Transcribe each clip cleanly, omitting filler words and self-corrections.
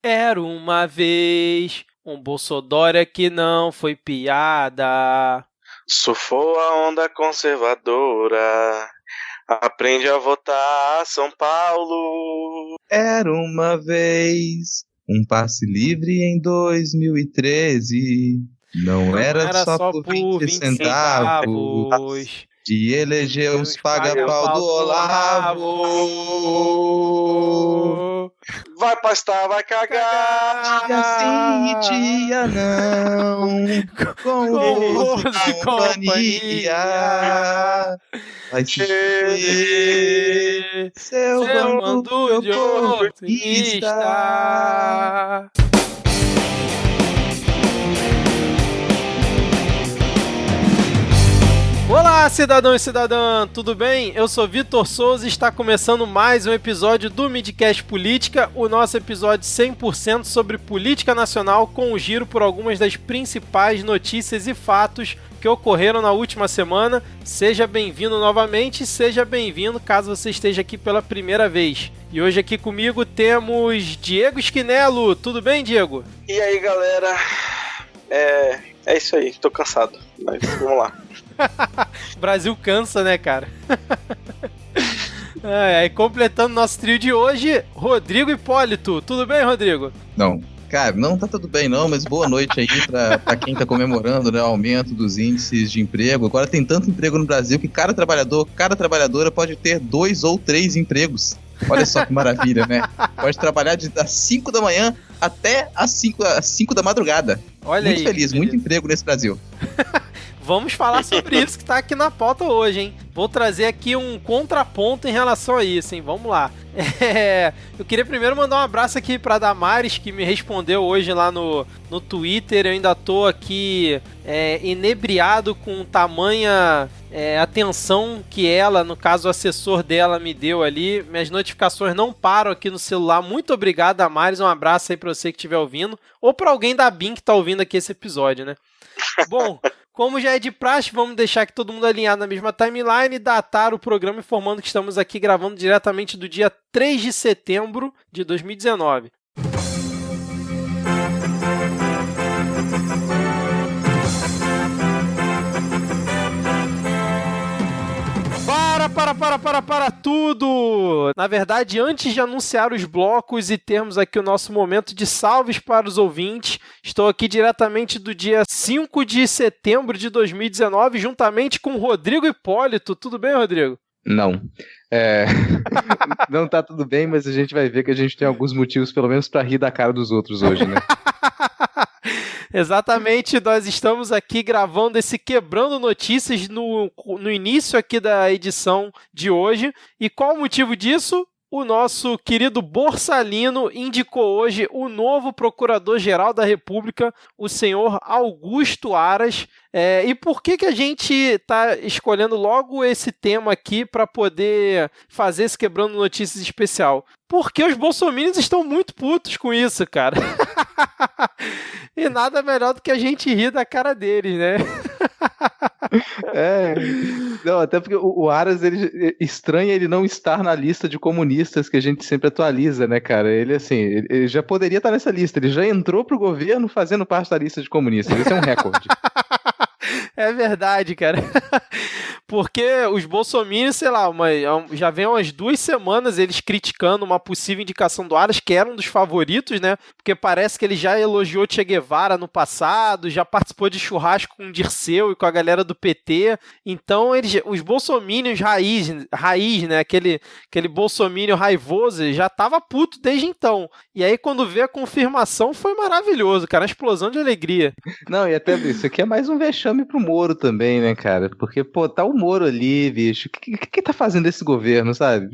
Era uma vez um Bolsodória que não foi piada. Surfou a onda conservadora. Aprende a votar São Paulo. Era uma vez um passe livre em 2013. Não era só por 20 centavos. De eleger os paga-pau do Olavo. Vai pastar, vai cagar. Dia sim e dia não. Com o e companhia. Vai se ver, seu bando de oportunista. Olá, cidadão e cidadã, tudo bem? Eu sou Vitor Souza e está começando mais um episódio do Midcast Política, o nosso episódio 100% sobre política nacional, com um giro por algumas das principais notícias e fatos que ocorreram na última semana. Seja bem-vindo novamente, seja bem-vindo caso você esteja aqui pela primeira vez. E hoje aqui comigo temos Diego Esquinelo. Tudo bem, Diego? E aí, galera? É isso aí, tô cansado, mas vamos lá. O Brasil cansa, né, cara? Aí, completando nosso trio de hoje, Rodrigo Hipólito. Tudo bem, Rodrigo? Não, cara, não tá tudo bem não, mas boa noite aí pra quem tá comemorando, né, o aumento dos índices de emprego. Agora tem tanto emprego no Brasil que cada trabalhador, cada trabalhadora pode ter 2 ou 3 empregos. Olha só que maravilha, né? Pode trabalhar das 5 da manhã até às 5 da madrugada. Olha muito aí, feliz, muito emprego nesse Brasil. Vamos falar sobre isso que está aqui na pauta hoje, hein? Vou trazer aqui um contraponto em relação a isso, hein? Vamos lá. Eu queria primeiro mandar um abraço aqui para Damares, que me respondeu hoje lá no Twitter. Eu ainda tô aqui inebriado com tamanha atenção que ela, no caso o assessor dela, me deu ali. Minhas notificações não param aqui no celular. Muito obrigado, Damares. Um abraço aí para você que estiver ouvindo. Ou para alguém da BIM que está ouvindo aqui esse episódio, né? Bom, como já é de praxe, vamos deixar aqui todo mundo alinhado na mesma timeline e datar o programa informando que estamos aqui gravando diretamente do dia 3 de setembro de 2019. Para tudo! Na verdade, antes de anunciar os blocos e termos aqui o nosso momento de salves para os ouvintes, estou aqui diretamente do dia 5 de setembro de 2019, juntamente com o Rodrigo Hipólito. Tudo bem, Rodrigo? Não. Não tá tudo bem, mas a gente vai ver que a gente tem alguns motivos, pelo menos, para rir da cara dos outros hoje, né? Exatamente, nós estamos aqui gravando esse Quebrando Notícias no início aqui da edição de hoje. E qual o motivo disso? O nosso querido Borsalino indicou hoje o novo Procurador-Geral da República, o senhor Augusto Aras. E por que a gente está escolhendo logo esse tema aqui para poder fazer esse Quebrando Notícias especial? Porque os bolsominions estão muito putos com isso, cara. E nada melhor do que a gente rir da cara deles, né? Não, até porque o Aras, ele estranha ele não estar na lista de comunistas que a gente sempre atualiza, né, cara? Ele, assim, ele já poderia estar nessa lista, ele já entrou pro governo fazendo parte da lista de comunistas, esse é um recorde. É verdade, cara. Porque os bolsominions, sei lá, já vem umas 2 semanas eles criticando uma possível indicação do Aras, que era um dos favoritos, né? Porque parece que ele já elogiou Che Guevara no passado, já participou de churrasco com o Dirceu e com a galera do PT. Então, os bolsominions raiz, né? Aquele bolsominion raivoso, já tava puto desde então. E aí, quando veio a confirmação, foi maravilhoso, cara. Uma explosão de alegria. Não, e até isso aqui é mais um vexame pro Moro também, né, cara? Porque, pô, tá o Moro ali, bicho. O que tá fazendo esse governo, sabe?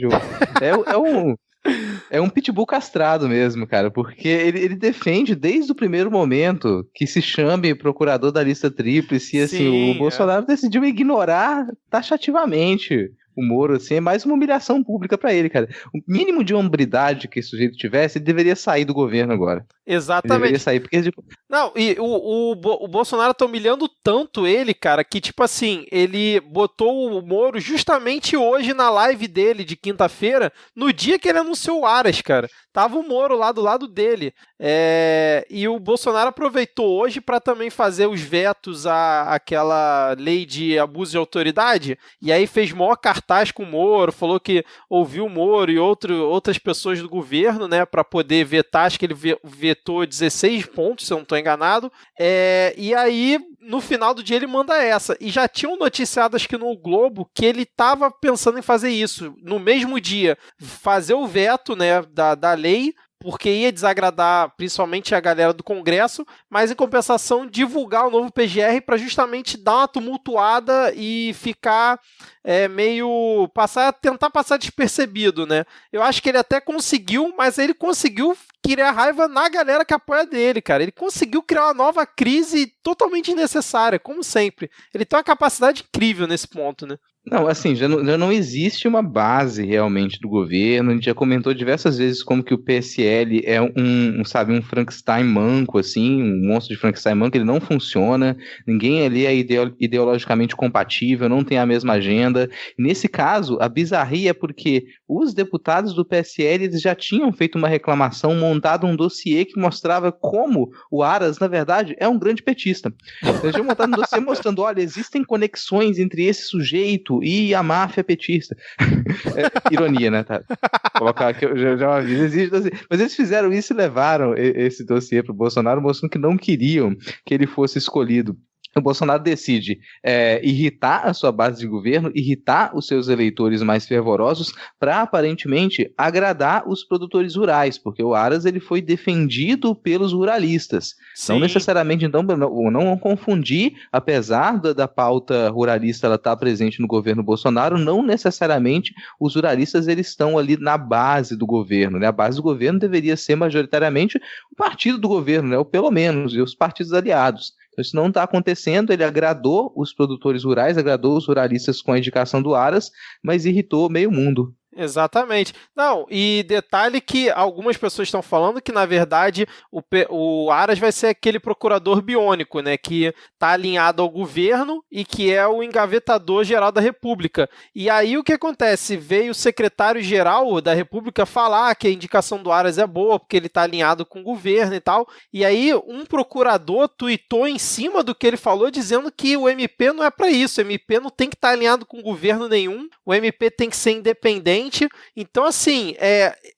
É um pitbull castrado mesmo, cara, porque ele defende desde o primeiro momento que se chame procurador da lista tríplice e, assim, o Bolsonaro decidiu ignorar taxativamente o Moro, assim, é mais uma humilhação pública pra ele, cara. O mínimo de hombridade que esse sujeito tivesse, ele deveria sair do governo agora. Exatamente. Ele deveria sair, porque... Não, e o Bolsonaro tá humilhando tanto ele, cara, que, tipo assim, ele botou o Moro justamente hoje na live dele de quinta-feira, no dia que ele anunciou o Aras, cara. tava o Moro lá do lado dele. E o Bolsonaro aproveitou hoje para também fazer os vetos àquela lei de abuso de autoridade, e aí fez maior cartaz com o Moro, falou que ouviu o Moro e outras pessoas do governo, né, para poder vetar. Acho que ele vetou 16 pontos, se eu não estou enganado. E aí, no final do dia, ele manda essa. E já tinham noticiado, acho que no Globo, que ele estava pensando em fazer isso. No mesmo dia, fazer o veto, né, da lei, porque ia desagradar principalmente a galera do Congresso, mas em compensação divulgar o novo PGR para justamente dar uma tumultuada e ficar tentar passar despercebido, né? Eu acho que ele até conseguiu, mas ele conseguiu criar raiva na galera que apoia dele, cara. Ele conseguiu criar uma nova crise totalmente desnecessária, como sempre. Ele tem uma capacidade incrível nesse ponto, né? Não, assim, já não existe uma base realmente do governo. A gente já comentou diversas vezes como que o PSL é sabe, um Frankenstein manco, assim, um monstro de Frankenstein manco. Ele não funciona, ninguém ali é ideologicamente compatível, não tem a mesma agenda. E nesse caso, a bizarria é porque os deputados do PSL eles já tinham feito uma reclamação, montado um dossiê que mostrava como o Aras, na verdade, é um grande petista. Eles tinham montado um dossiê mostrando, olha, existem conexões entre esse sujeito e a máfia petista. Ironia, né, tá? Colocar aqui, eu já aviso, existe dossiê. Mas eles fizeram isso e levaram esse dossiê pro Bolsonaro, mostrando que não queriam que ele fosse escolhido. O Bolsonaro decide irritar a sua base de governo, irritar os seus eleitores mais fervorosos para aparentemente agradar os produtores rurais, porque o Aras ele foi defendido pelos ruralistas. Sim. Não necessariamente, então, não confundir, apesar da pauta ruralista ela estar presente no governo Bolsonaro, não necessariamente os ruralistas eles estão ali na base do governo, né? A base do governo deveria ser majoritariamente o partido do governo, né? Ou pelo menos os partidos aliados. Então, isso não está acontecendo. Ele agradou os produtores rurais, agradou os ruralistas com a indicação do Aras, mas irritou meio mundo. Exatamente. Não, e detalhe que algumas pessoas estão falando que, na verdade, o Aras vai ser aquele procurador biônico, né, que está alinhado ao governo e que é o engavetador-geral da República. E aí o que acontece? Veio o secretário-geral da República falar que a indicação do Aras é boa, porque ele está alinhado com o governo e tal, e aí um procurador tuitou em cima do que ele falou, dizendo que o MP não é para isso, o MP não tem que estar alinhado com governo nenhum, o MP tem que ser independente. Então, assim,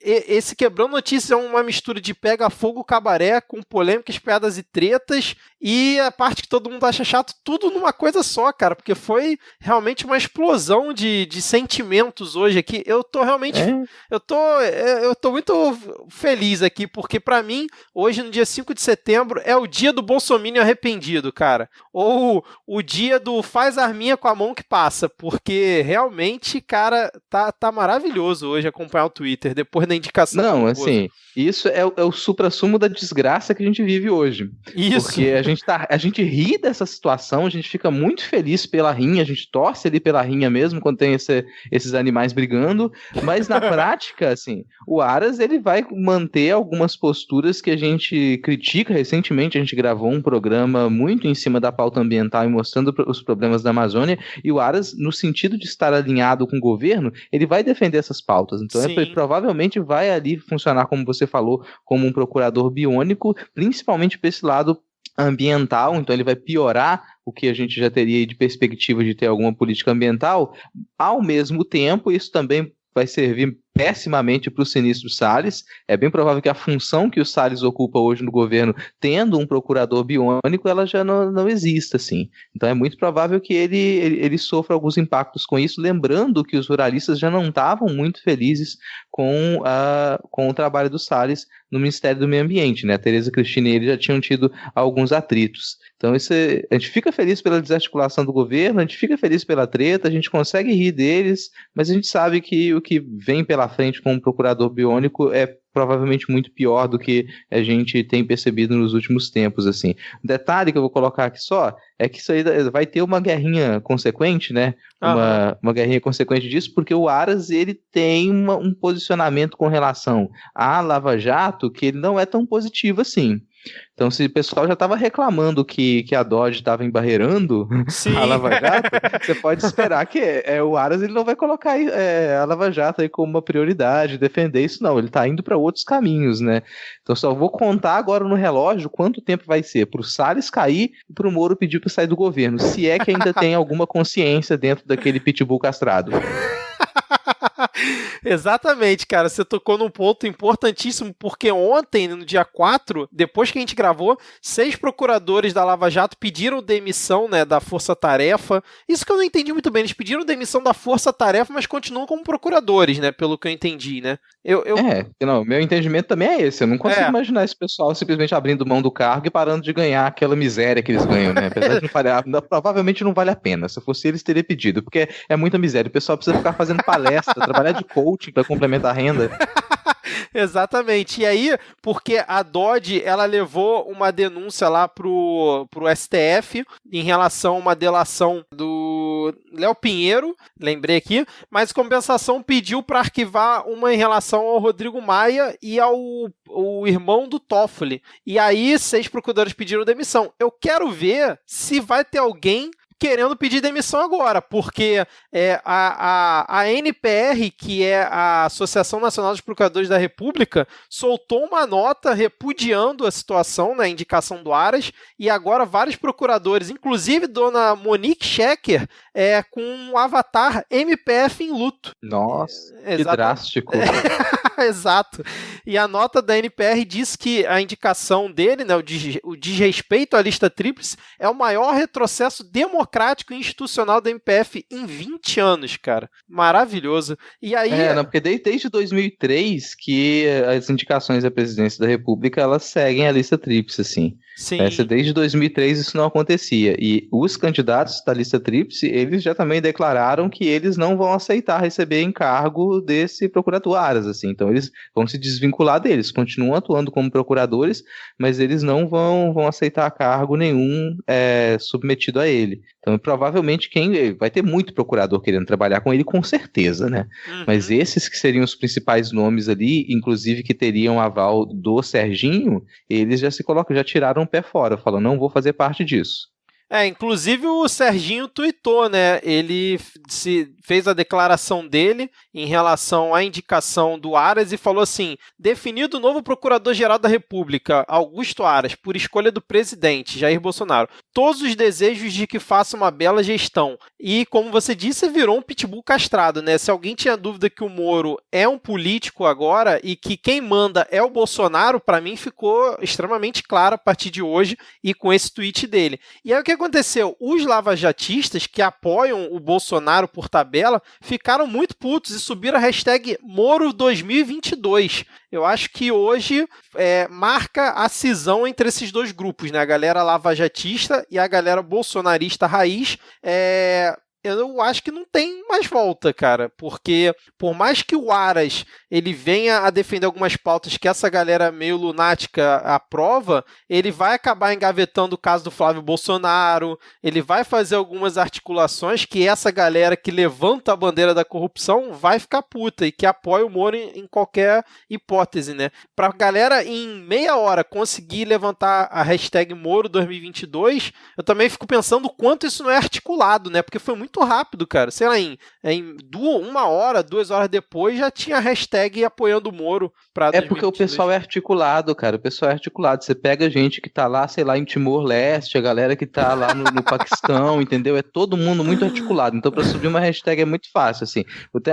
esse Quebrando Notícias é uma mistura de pega fogo cabaré com polêmicas, piadas e tretas, e a parte que todo mundo acha chato, tudo numa coisa só, cara, porque foi realmente uma explosão de sentimentos hoje aqui. Eu tô realmente... Eu tô muito feliz aqui, porque pra mim, hoje, no dia 5 de setembro, é o dia do bolsominion arrependido, cara. Ou o dia do faz arminha com a mão que passa, porque realmente, cara, tá maravilhoso hoje acompanhar o Twitter, depois da indicação. Não, assim, isso é o suprassumo da desgraça que a gente vive hoje. Isso. Porque a gente ri dessa situação, a gente fica muito feliz pela rinha, a gente torce ali pela rinha mesmo, quando tem esses animais brigando, mas na prática, assim, o Aras, ele vai manter algumas posturas que a gente critica. Recentemente a gente gravou um programa muito em cima da pauta ambiental e mostrando os problemas da Amazônia, e o Aras, no sentido de estar alinhado com o governo, ele vai defender essas pautas, então ele provavelmente vai ali funcionar, como você falou, como um procurador biônico, principalmente para esse lado ambiental. Então ele vai piorar o que a gente já teria de perspectiva de ter alguma política ambiental. Ao mesmo tempo, isso também vai servir pessimamente para o Sinistro Salles. É bem provável que a função que o Salles ocupa hoje no governo, tendo um procurador biônico, ela já não exista, assim. Então é muito provável que ele sofra alguns impactos com isso, lembrando que os ruralistas já não estavam muito felizes com o trabalho do Salles no Ministério do Meio Ambiente, né? A Tereza Cristina e ele já tinham tido alguns atritos. Então a gente fica feliz pela desarticulação do governo, a gente fica feliz pela treta, a gente consegue rir deles, mas a gente sabe que o que vem pela frente com o procurador biônico é provavelmente muito pior do que a gente tem percebido nos últimos tempos, assim. Um detalhe que eu vou colocar aqui só é que isso aí vai ter uma guerrinha consequente, né? Uma guerrinha consequente disso, porque o Aras, ele tem um posicionamento com relação à Lava Jato que ele não é tão positivo assim. Então, se o pessoal já estava reclamando que a Dodge estava embarreirando a Lava Jato, você pode esperar que o Aras ele não vai colocar a Lava Jato aí como uma prioridade, defender isso não, ele está indo para outros caminhos, né? Então, só vou contar agora no relógio quanto tempo vai ser para o Salles cair e para o Moro pedir para sair do governo, se é que ainda tem alguma consciência dentro daquele pitbull castrado. Exatamente, cara, você tocou num ponto importantíssimo, porque ontem, no dia 4, depois que a gente gravou, 6 procuradores da Lava Jato pediram demissão, né, da Força Tarefa. Isso que eu não entendi muito bem, eles pediram demissão da Força Tarefa, mas continuam como procuradores, né, pelo que eu entendi, né. Meu entendimento também é esse, eu não consigo imaginar esse pessoal simplesmente abrindo mão do cargo e parando de ganhar aquela miséria que eles ganham, né, apesar de provavelmente não vale a pena, se fosse eles teria pedido, porque é muita miséria, o pessoal precisa ficar fazendo palestra, trabalhar de coaching para complementar a renda. Exatamente. E aí, porque a Dodge, ela levou uma denúncia lá pro STF em relação a uma delação do Léo Pinheiro, lembrei aqui, mas compensação pediu para arquivar uma em relação ao Rodrigo Maia e ao irmão do Toffoli. E aí, 6 procuradores pediram demissão. Eu quero ver se vai ter alguém querendo pedir demissão agora, porque a NPR, que é a Associação Nacional dos Procuradores da República, soltou uma nota repudiando a situação, né, a indicação do Aras, e agora vários procuradores, inclusive dona Monique Schecker, com um avatar MPF em luto. Nossa, que drástico. Exato. E a nota da NPR diz que a indicação dele, né, o desrespeito à lista tríplice, é o maior retrocesso democrático e institucional da MPF em 20 anos, cara. Maravilhoso. E aí... porque desde 2003 que as indicações à presidência da República, elas seguem a lista tríplice, assim. Sim. Desde 2003 isso não acontecia. E os candidatos da lista tríplice, eles já também declararam que eles não vão aceitar receber encargo desse procurador Aras, assim. Então eles vão se desvincular deles, continuam atuando como procuradores, mas eles não vão aceitar cargo nenhum submetido a ele. Então provavelmente vai ter muito procurador querendo trabalhar com ele, com certeza, né? Uhum. Mas esses que seriam os principais nomes ali, inclusive que teriam aval do Serginho, eles já tiraram o pé fora, falando, não vou fazer parte disso. Inclusive o Serginho tuitou, né? Ele fez a declaração dele em relação à indicação do Aras e falou assim: definido o novo Procurador-Geral da República, Augusto Aras, por escolha do presidente, Jair Bolsonaro. Todos os desejos de que faça uma bela gestão. E, como você disse, virou um pitbull castrado, né? Se alguém tinha dúvida que o Moro é um político agora e que quem manda é o Bolsonaro, para mim ficou extremamente claro a partir de hoje e com esse tweet dele. E aí o que aconteceu? Os lavajatistas que apoiam o Bolsonaro por tabela ficaram muito putos e subiram a hashtag Moro 2022. Eu acho que hoje marca a cisão entre esses dois grupos, né? A galera lavajatista e a galera bolsonarista raiz. Eu acho que não tem mais volta, cara, porque por mais que o Aras ele venha a defender algumas pautas que essa galera meio lunática aprova, ele vai acabar engavetando o caso do Flávio Bolsonaro, ele vai fazer algumas articulações que essa galera que levanta a bandeira da corrupção vai ficar puta e que apoia o Moro em qualquer hipótese, né? Pra galera em meia hora conseguir levantar a hashtag Moro 2022, eu também fico pensando o quanto isso não é articulado, né? Porque foi muito rápido, cara. Sei lá, em 1 hora, 2 horas depois, já tinha hashtag apoiando o Moro pra 2022. Porque o pessoal é articulado, cara. O pessoal é articulado. Você pega gente que tá lá, sei lá, em Timor-Leste, a galera que tá lá no Paquistão, entendeu? É todo mundo muito articulado. Então, pra subir uma hashtag é muito fácil, assim.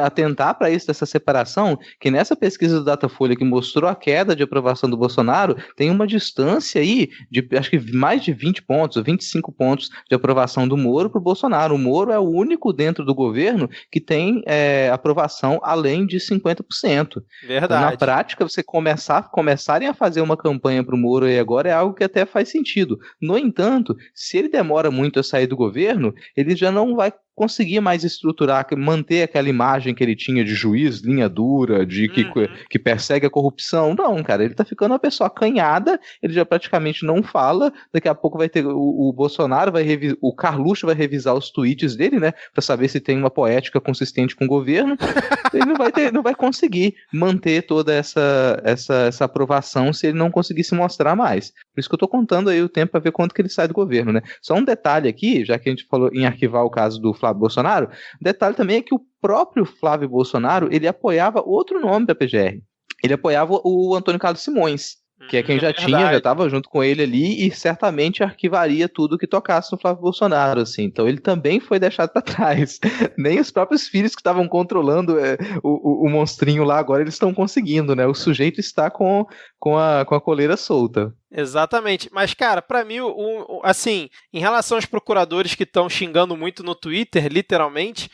Atentar pra isso, dessa separação, que nessa pesquisa do Datafolha que mostrou a queda de aprovação do Bolsonaro, tem uma distância aí de, acho que mais de 20 pontos, ou 25 pontos de aprovação do Moro pro Bolsonaro. O Moro é o único dentro do governo que tem aprovação além de 50%. Verdade. Então, na prática, você começarem a fazer uma campanha para o Moro aí agora é algo que até faz sentido. No entanto, se ele demora muito a sair do governo, ele já não vai conseguia mais estruturar, manter aquela imagem que ele tinha de juiz, linha dura, de que persegue a corrupção. Não, cara, ele tá ficando uma pessoa acanhada, ele já praticamente não fala, daqui a pouco vai ter o Bolsonaro, o Carluxo vai revisar os tweets dele, né, pra saber se tem uma poética consistente com o governo. Ele não vai conseguir manter toda essa aprovação se ele não conseguir se mostrar mais. Por isso que eu tô contando aí o tempo pra ver quanto que ele sai do governo, né. Só um detalhe aqui, já que a gente falou em arquivar o caso do Flávio Bolsonaro, o detalhe também é que o próprio Flávio Bolsonaro, ele apoiava outro nome da PGR. Ele apoiava o Antônio Carlos Simões, que é quem já estava junto com ele ali e certamente arquivaria tudo que tocasse no Flávio Bolsonaro, assim. Então ele também foi deixado para trás. Nem os próprios filhos que estavam controlando o monstrinho lá agora eles estão conseguindo, né? O sujeito está com a coleira solta. Exatamente, mas cara, pra mim, assim, em relação aos procuradores que estão xingando muito no Twitter, literalmente,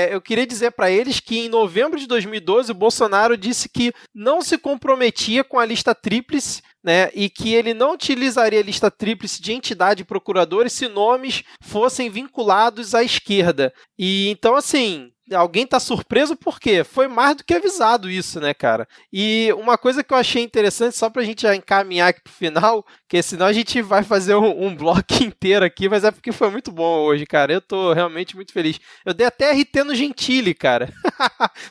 eu queria dizer pra eles que em novembro de 2012 o Bolsonaro disse que não se comprometia com a lista tríplice, né, e que ele não utilizaria a lista tríplice de entidade de procuradores se nomes fossem vinculados à esquerda. E então, assim, alguém tá surpreso por quê? Foi mais do que avisado isso, né, cara? E uma coisa que eu achei interessante, só pra gente já encaminhar aqui pro final, que senão a gente vai fazer um bloco inteiro aqui, mas é porque foi muito bom hoje, cara. Eu tô realmente muito feliz. Eu dei até RT no Gentili, cara.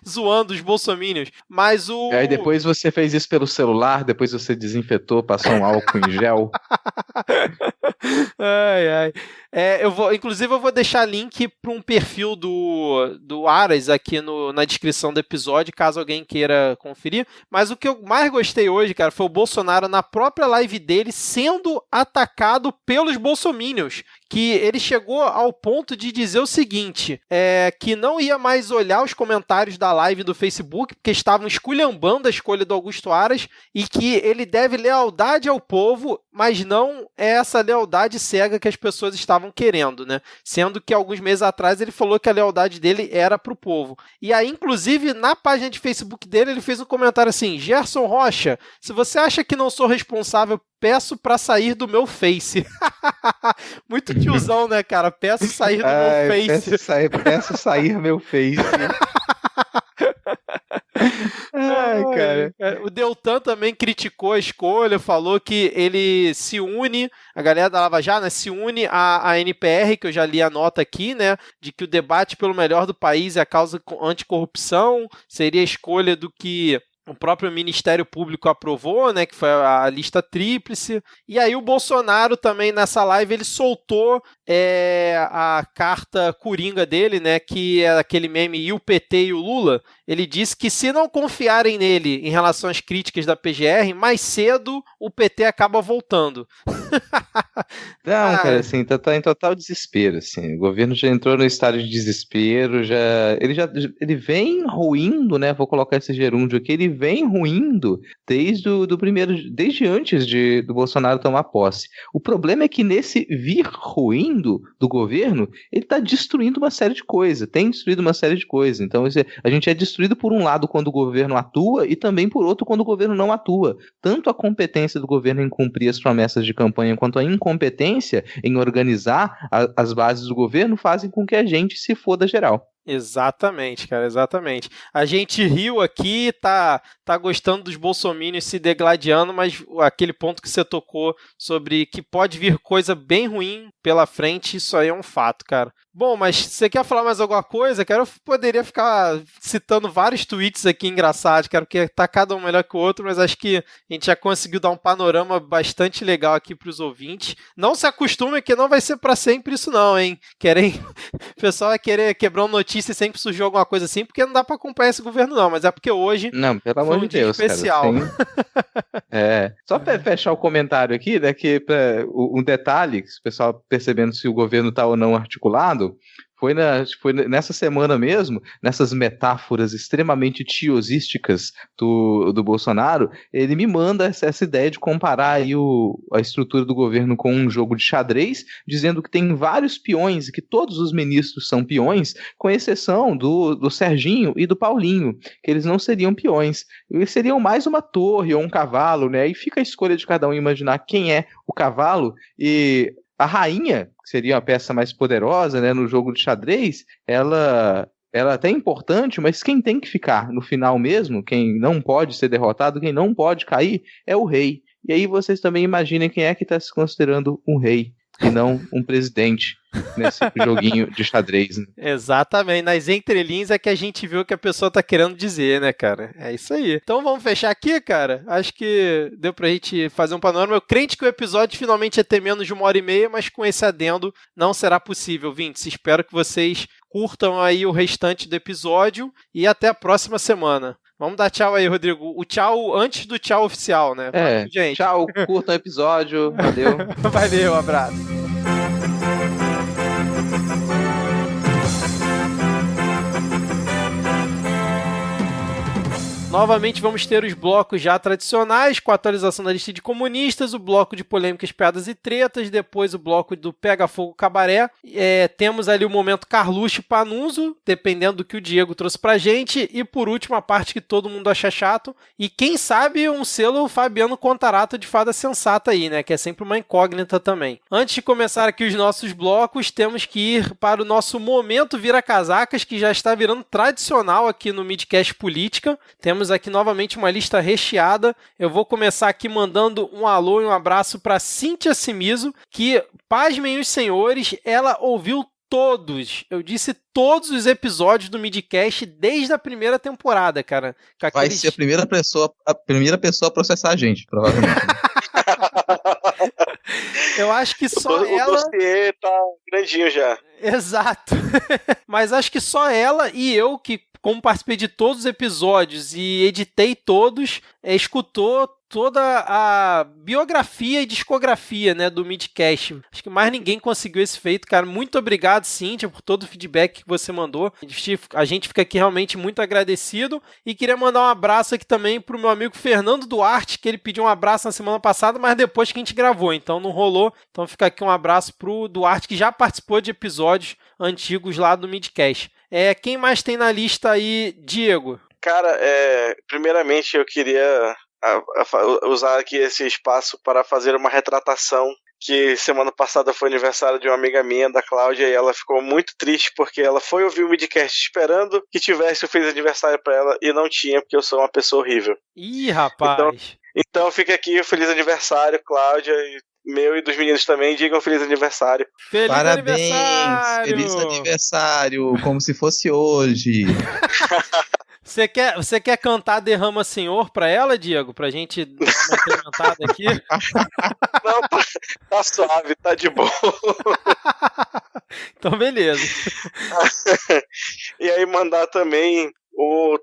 Zoando os bolsominions. Mas o... Aí depois você fez isso pelo celular, depois você desinfetou, passou um álcool em gel. Ai. Inclusive eu vou deixar link para um perfil do Aras aqui na descrição do episódio, caso alguém queira conferir. Mas o que eu mais gostei hoje, cara, foi o Bolsonaro na própria live dele sendo atacado pelos bolsominions. Que ele chegou ao ponto de dizer o seguinte, que não ia mais olhar os comentários da live do Facebook, porque estavam esculhambando a escolha do Augusto Aras, e que ele deve lealdade ao povo, mas não é essa lealdade cega que as pessoas estavam querendo, né? Sendo que alguns meses atrás ele falou que a lealdade dele era pro povo. E aí, inclusive, na página de Facebook dele, ele fez um comentário assim, Gerson Rocha, se você acha que não sou responsável, peço pra sair do meu Face. Muito tiozão, né, cara? Peço sair do meu Face. Peço sair meu Face. Ai, cara. O Deltan também criticou a escolha, falou que ele se une, a galera da Lava Jato, né, se une à NPR, que eu já li a nota aqui, né, de que o debate pelo melhor do país é a causa anticorrupção, seria a escolha do que o próprio Ministério Público aprovou, né, que foi a lista tríplice. E aí o Bolsonaro também nessa live ele soltou a carta coringa dele, né, que é aquele meme e o PT e o Lula. Ele disse que se não confiarem nele em relação às críticas da PGR, mais cedo o PT acaba voltando. Não, cara, assim, tá em total desespero, assim. O governo já entrou no estado de desespero, ele vem ruindo, né? Vou colocar esse gerúndio aqui, ele vem ruindo desde antes do Bolsonaro tomar posse. O problema é que nesse vir ruindo do governo, ele tá destruindo uma série de coisas, tem destruído uma série de coisas. Então, a gente é destruído por um lado quando o governo atua e também por outro quando o governo não atua. Tanto a competência do governo em cumprir as promessas de campanha quanto a incompetência em organizar as bases do governo fazem com que a gente se foda geral. Exatamente, cara, exatamente. A gente riu aqui, tá gostando dos bolsominions se degladiando, mas aquele ponto que você tocou sobre que pode vir coisa bem ruim pela frente, isso aí é um fato, cara. Bom, mas se você quer falar mais alguma coisa, cara, eu poderia ficar citando vários tweets aqui engraçados, cara, porque tá cada um melhor que o outro, mas acho que a gente já conseguiu dar um panorama bastante legal aqui pros ouvintes. Não se acostume que não vai ser pra sempre isso não, hein? O pessoal vai querer quebrar uma notícia e sempre surgiu alguma coisa assim, porque não dá pra acompanhar esse governo não, mas é porque hoje não, pelo amor de Deus, especial. Cara, só pra fechar o comentário aqui, né, que um detalhe, que o pessoal percebendo se o governo tá ou não articulado, foi nessa semana mesmo, nessas metáforas extremamente tiosísticas do Bolsonaro, ele me manda essa ideia de comparar aí a estrutura do governo com um jogo de xadrez, dizendo que tem vários peões e que todos os ministros são peões, com exceção do Serginho e do Paulinho, que eles não seriam peões, eles seriam mais uma torre ou um cavalo, né? E fica a escolha de cada um imaginar quem é o cavalo e A rainha, que seria uma peça mais poderosa, né, no jogo de xadrez, ela é até importante, mas quem tem que ficar no final mesmo, quem não pode ser derrotado, quem não pode cair, é o rei. E aí vocês também imaginem quem é que está se considerando um rei e não um presidente nesse joguinho de xadrez. Né? Exatamente, nas entrelinhas é que a gente viu o que a pessoa tá querendo dizer, né, cara? É isso aí. Então vamos fechar aqui, cara? Acho que deu pra gente fazer um panorama. Eu crente que o episódio finalmente ia ter menos de 1h30, mas com esse adendo não será possível, Vintes. Espero que vocês curtam aí o restante do episódio e até a próxima semana. Vamos dar tchau aí, Rodrigo. O tchau antes do tchau oficial, né? Gente. Tchau, curta o episódio. Valeu. Valeu, abraço. Novamente vamos ter os blocos já tradicionais, com a atualização da lista de comunistas, o bloco de polêmicas, piadas e tretas, depois o bloco do Pega Fogo Cabaré. Temos ali o momento Carluxo e Panunzo, dependendo do que o Diego trouxe pra gente. E por último, a parte que todo mundo acha chato. E quem sabe um selo Fabiano Contarato de fada sensata aí, né? Que é sempre uma incógnita também. Antes de começar aqui os nossos blocos, temos que ir para o nosso momento Vira-Casacas, que já está virando tradicional aqui no Midcast Política. Temos aqui novamente uma lista recheada. Eu vou começar aqui mandando um alô e um abraço para Cíntia Simizo, que, pasmem os senhores, ela ouviu todos, eu disse todos os episódios do Midcast desde a primeira temporada, cara. Vai ser a primeira pessoa a processar a gente, provavelmente. Eu acho que só ela... O dossiê tá grandinho já. Exato. Mas acho que só ela e eu, que como participei de todos os episódios e editei todos, escutou toda a biografia e discografia, né, do Midcast. Acho que mais ninguém conseguiu esse feito, cara. Muito obrigado, Cíntia, por todo o feedback que você mandou. A gente fica aqui realmente muito agradecido. E queria mandar um abraço aqui também pro meu amigo Fernando Duarte, que ele pediu um abraço na semana passada, mas depois que a gente gravou, então não rolou. Então fica aqui um abraço pro Duarte, que já participou de episódios antigos lá do Midcast. Quem mais tem na lista aí, Diego? Cara, primeiramente eu queria usar aqui esse espaço para fazer uma retratação, que semana passada foi aniversário de uma amiga minha, da Cláudia, e ela ficou muito triste porque ela foi ouvir o Midcast esperando que tivesse o feliz aniversário para ela e não tinha, porque eu sou uma pessoa horrível. Ih, rapaz! Então fica aqui o feliz aniversário, Cláudia, e meu e dos meninos também, digam feliz aniversário. Parabéns, feliz aniversário, como se fosse hoje. Você quer cantar Derrama Senhor pra ela, Diego? Pra gente dar uma incrementada aqui? Não, tá suave, tá de boa. Então, beleza. E aí mandar também o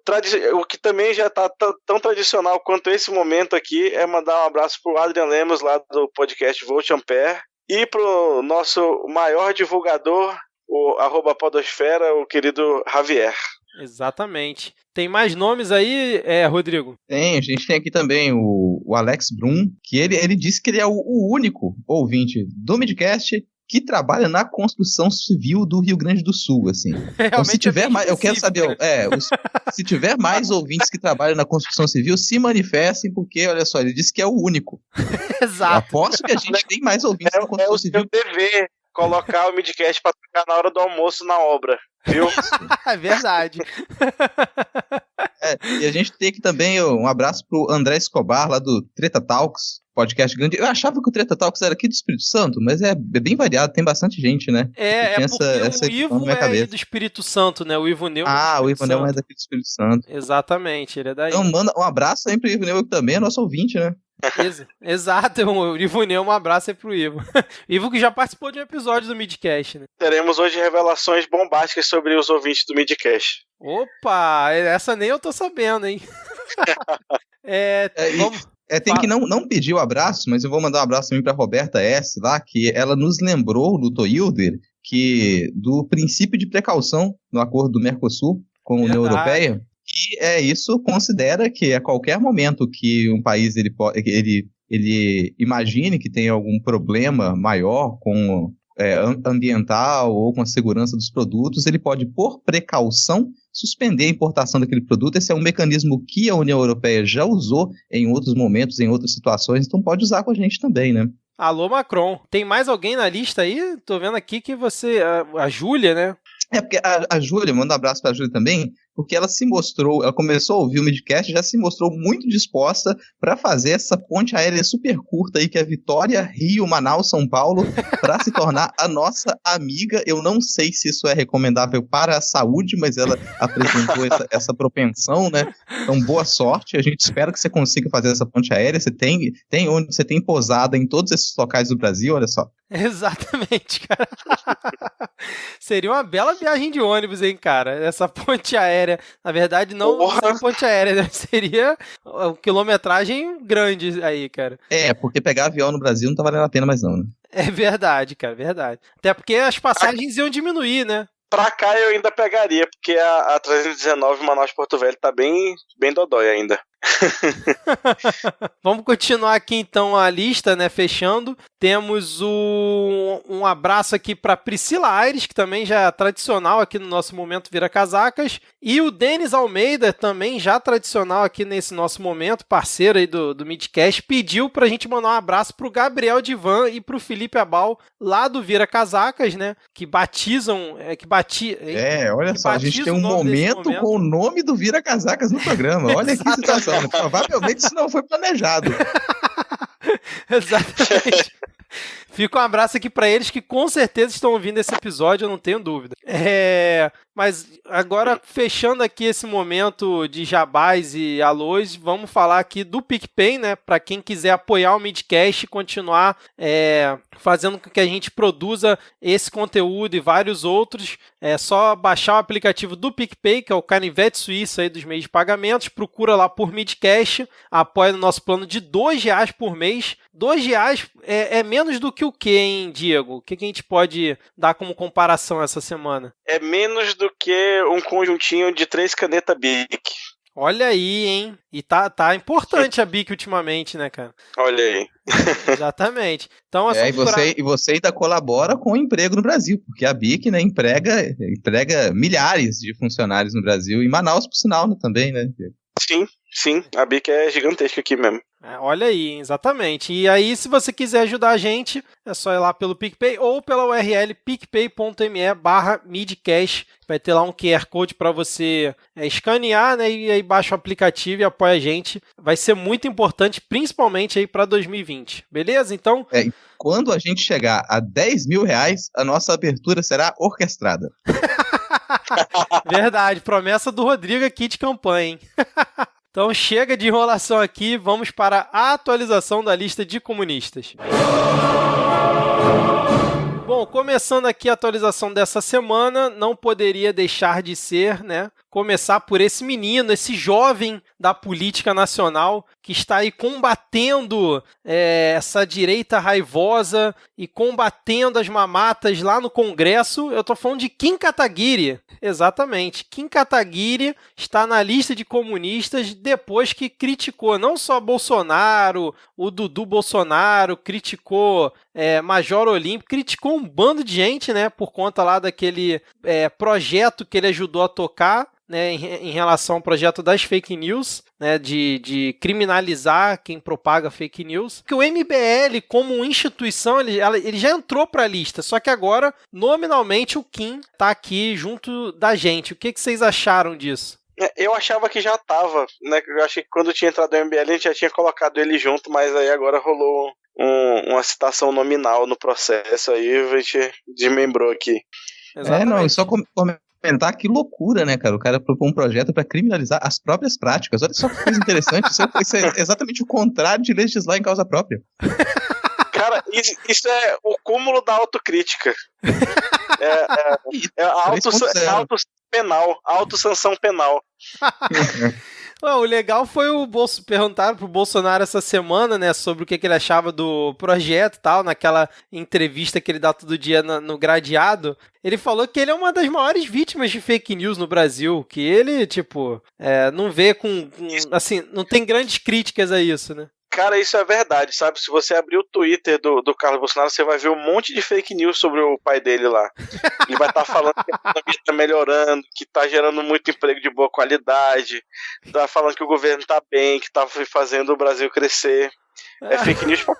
que também já tá tão tradicional quanto esse momento aqui, é mandar um abraço pro Adrian Lemos, lá do podcast Volt Ampere, e pro nosso maior divulgador, o @podosfera, o querido Javier. Exatamente. Tem mais nomes aí, Rodrigo? Tem, a gente tem aqui também o Alex Brum, que ele disse que ele é o único ouvinte do Midcast que trabalha na construção civil do Rio Grande do Sul, assim. Então, se tiver mais, eu quero saber, se tiver mais ouvintes que trabalham na construção civil, se manifestem, porque, olha só, ele disse que é o único. Exato. Eu aposto que a gente tem mais ouvintes na construção civil. É o seu dever colocar o Midcast pra tocar na hora do almoço na obra, viu? É verdade. E a gente tem aqui também um abraço pro André Escobar, lá do Treta Talks, podcast grande. Eu achava que o Treta Talks era aqui do Espírito Santo, mas é bem variado, tem bastante gente, né? Porque o Ivo é do Espírito Santo, né? O Ivo Neu o Ivo Neu é daqui do Espírito Santo. Exatamente, ele é daí. Então manda um abraço aí pro Ivo Neu, que também é nosso ouvinte, né? Exato, o Ivo Neu, um abraço aí pro Ivo. Ivo que já participou de um episódio do Midcast, né? Teremos hoje revelações bombásticas sobre os ouvintes do Midcast. Opa, essa nem eu tô sabendo, hein? Tem que não pedir o abraço, mas eu vou mandar um abraço também pra Roberta S. lá, que ela nos lembrou no Toilder do princípio de precaução no acordo do Mercosul com a União Europeia. E isso considera que a qualquer momento que um país ele imagine que tem algum problema maior com ambiental ou com a segurança dos produtos, ele pode, por precaução, suspender a importação daquele produto. Esse é um mecanismo que a União Europeia já usou em outros momentos, em outras situações, então pode usar com a gente também, né? Alô, Macron. Tem mais alguém na lista aí? Tô vendo aqui que você... A Júlia, né? Porque a Júlia, manda um abraço pra Júlia também, porque ela começou a ouvir o Midcast, já se mostrou muito disposta para fazer essa ponte aérea super curta aí, que é Vitória, Rio, Manaus, São Paulo, para se tornar a nossa amiga. Eu não sei se isso é recomendável para a saúde, mas ela apresentou essa propensão, né? Então, boa sorte. A gente espera que você consiga fazer essa ponte aérea. Você tem onde você tem pousada em todos esses locais do Brasil, olha só. Exatamente, cara. Seria uma bela viagem de ônibus, hein, cara? Essa ponte aérea. Na verdade, não seria ponte aérea, né? Seria uma quilometragem grande aí, cara. Porque pegar avião no Brasil não tá valendo a pena mais não, né? É verdade, cara, verdade. Até porque as passagens iam diminuir, né? Pra cá eu ainda pegaria, porque a 319 Manaus-Porto Velho tá bem dodói ainda. Vamos continuar aqui então a lista, né? Fechando. Temos um abraço aqui para Priscila Aires, que também já é tradicional aqui no nosso Momento Vira Casacas. E o Denis Almeida, também já tradicional aqui nesse nosso momento, parceiro aí do Midcast, pediu pra gente mandar um abraço pro Gabriel Divan e pro Felipe Abal, lá do Vira Casacas, né? Que batizam... olha só, a gente tem um momento com o nome do Vira Casacas no programa. Olha que situação. Provavelmente isso não foi planejado. Exatamente. Fica um abraço aqui para eles que com certeza estão ouvindo esse episódio, eu não tenho dúvida. Mas agora, fechando aqui esse momento de jabás e alôs, vamos falar aqui do PicPay, né? Para quem quiser apoiar o Midcast e continuar fazendo com que a gente produza esse conteúdo e vários outros, é só baixar o aplicativo do PicPay, que é o canivete suíço aí dos meios de pagamentos, procura lá por Midcast, apoia no nosso plano de R$2 por mês. R$2 é menos do que o quê, hein, Diego? O que a gente pode dar como comparação essa semana? É menos do que um conjuntinho de 3 canetas Bic. Olha aí, hein? E tá importante a Bic ultimamente, né, cara? Olha aí. Exatamente. Então, e você ainda colabora com o emprego no Brasil, porque a Bic, né, emprega milhares de funcionários no Brasil, e Manaus, por sinal, né, também, né? Sim, a Bic é gigantesca aqui mesmo. Olha aí, exatamente. E aí, se você quiser ajudar a gente, é só ir lá pelo PicPay ou pela URL picpay.me/midcast. Vai ter lá um QR Code para você escanear, né? E aí baixa o aplicativo e apoia a gente. Vai ser muito importante, principalmente aí para 2020. Beleza? Então... quando a gente chegar a R$10 mil, a nossa abertura será orquestrada. Verdade, promessa do Rodrigo aqui de campanha, hein? Então chega de enrolação aqui, vamos para a atualização da lista de comunistas. Bom, começando aqui a atualização dessa semana, não poderia deixar de ser, né? Começar por esse menino, esse jovem da política nacional que está aí combatendo essa direita raivosa e combatendo as mamatas lá no Congresso. Eu tô falando de Kim Kataguiri. Exatamente. Kim Kataguiri está na lista de comunistas depois que criticou não só Bolsonaro, o Dudu Bolsonaro, criticou Major Olímpio, criticou um bando de gente, né, por conta lá daquele projeto que ele ajudou a tocar, né, em relação ao projeto das fake news, né, de criminalizar quem propaga fake news. Que o MBL, como instituição, ele já entrou para a lista, só que agora, nominalmente, o Kim está aqui junto da gente. O que vocês acharam disso? Eu achava que já estava, né? Eu achei que quando tinha entrado o MBL, a gente já tinha colocado ele junto, mas aí agora rolou uma citação nominal no processo, aí a gente desmembrou aqui. Só comentar que loucura, né, cara? O cara propôs um projeto para criminalizar as próprias práticas. Olha só que coisa interessante. Isso é exatamente o contrário de legislar em causa própria. Cara, isso é o cúmulo da autocrítica. Autosanção penal. O legal foi perguntaram pro Bolsonaro essa semana, né, sobre o que ele achava do projeto e tal, naquela entrevista que ele dá todo dia no Gradeado. Ele falou que ele é uma das maiores vítimas de fake news no Brasil, que ele, não vê assim, não tem grandes críticas a isso, né? Cara, isso é verdade, sabe? Se você abrir o Twitter do Carlos Bolsonaro, você vai ver um monte de fake news sobre o pai dele lá. Ele vai estar falando que a economia está melhorando, que está gerando muito emprego de boa qualidade, tá falando que o governo está bem, que está fazendo o Brasil crescer. É fake news pra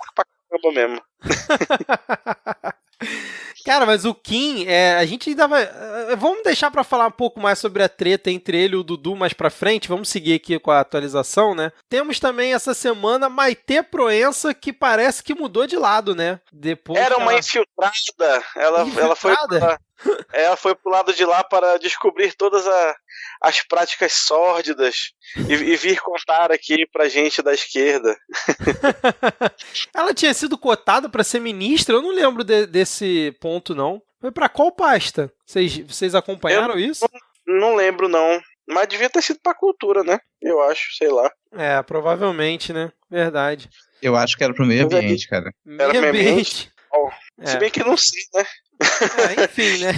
caramba mesmo. Cara, mas o Kim, a gente ainda vai... Vamos deixar pra falar um pouco mais sobre a treta entre ele e o Dudu mais pra frente. Vamos seguir aqui com a atualização, né? Temos também essa semana Maite Proença, que parece que mudou de lado, né? Depois Era uma infiltrada. Ela foi pro lado de lá para descobrir todas as práticas sórdidas e vir contar aqui pra gente da esquerda. Ela tinha sido cotada pra ser ministra? Eu não lembro desse ponto, não. Foi pra qual pasta? Vocês acompanharam isso? Não lembro, não. Mas devia ter sido pra cultura, né? Eu acho, sei lá. Provavelmente, né? Verdade. Eu acho que era pro meio ambiente, cara. Era meio ambiente? Se bem que não sei, né? Enfim, né?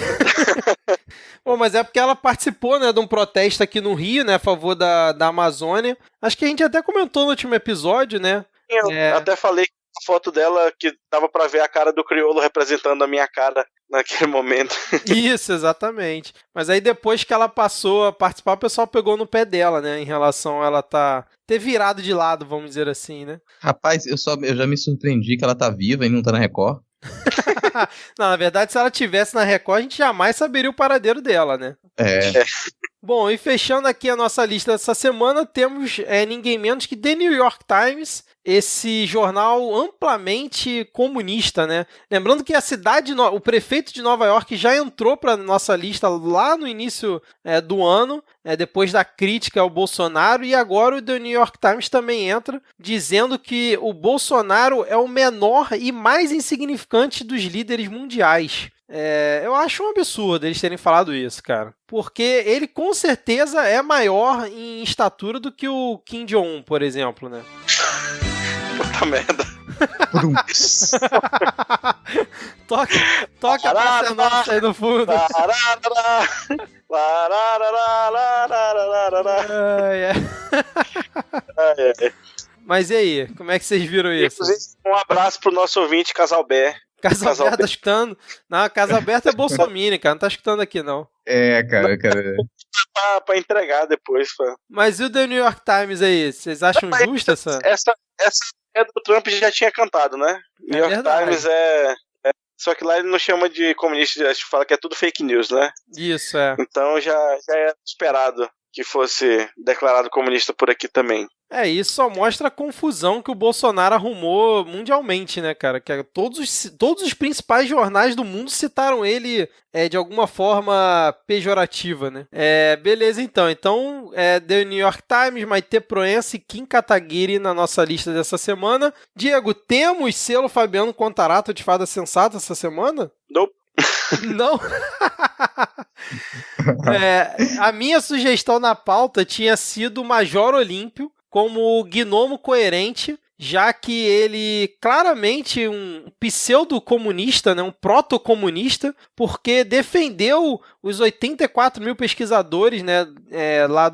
Bom, mas é porque ela participou, né, de um protesto aqui no Rio, né, a favor da Amazônia. Acho que a gente até comentou no último episódio, né? Eu até falei a foto dela que dava pra ver a cara do crioulo representando a minha cara naquele momento. Isso, exatamente. Mas aí depois que ela passou a participar, o pessoal pegou no pé dela, né, em relação a ela ter virado de lado, vamos dizer assim, né? Rapaz, eu já me surpreendi que ela tá viva e não tá na Record. Não, na verdade, se ela tivesse na Record, a gente jamais saberia o paradeiro dela, né? Bom, e fechando aqui a nossa lista dessa semana, temos ninguém menos que The New York Times, esse jornal amplamente comunista, né? Lembrando que o prefeito de Nova York já entrou para nossa lista lá no início do ano, depois da crítica ao Bolsonaro, e agora o The New York Times também entra, dizendo que o Bolsonaro é o menor e mais insignificante dos líderes mundiais. Eu acho um absurdo eles terem falado isso, cara. Porque ele com certeza é maior em estatura do que o Kim Jong-un, por exemplo, né? Puta merda. Toca a Praça Nossa aí no fundo. Mas e aí, como é que vocês viram isso? Um abraço pro nosso ouvinte, Casalbé. Casalberto tá escutando? Não, Casalberto é bolsominion, cara. Não tá escutando aqui, não. Cara. Pra entregar depois. Mas e o The New York Times aí? Vocês acham justo essa? Essa do Trump já tinha cantado, né? New York Times só que lá ele não chama de comunista, fala que é tudo fake news, né? Isso, Então já era esperado que fosse declarado comunista por aqui também. Isso só mostra a confusão que o Bolsonaro arrumou mundialmente, né, cara? Que todos os principais jornais do mundo citaram ele de alguma forma pejorativa, né? Beleza, então. Então, The New York Times, Maite Proença e Kim Kataguiri na nossa lista dessa semana. Diego, temos selo Fabiano Contarato de Fada Sensata essa semana? Nope. Não? A minha sugestão na pauta tinha sido o Major Olímpio como gnomo coerente, já que ele claramente um pseudo-comunista, né, um proto-comunista, porque defendeu os 84 mil pesquisadores, né, lá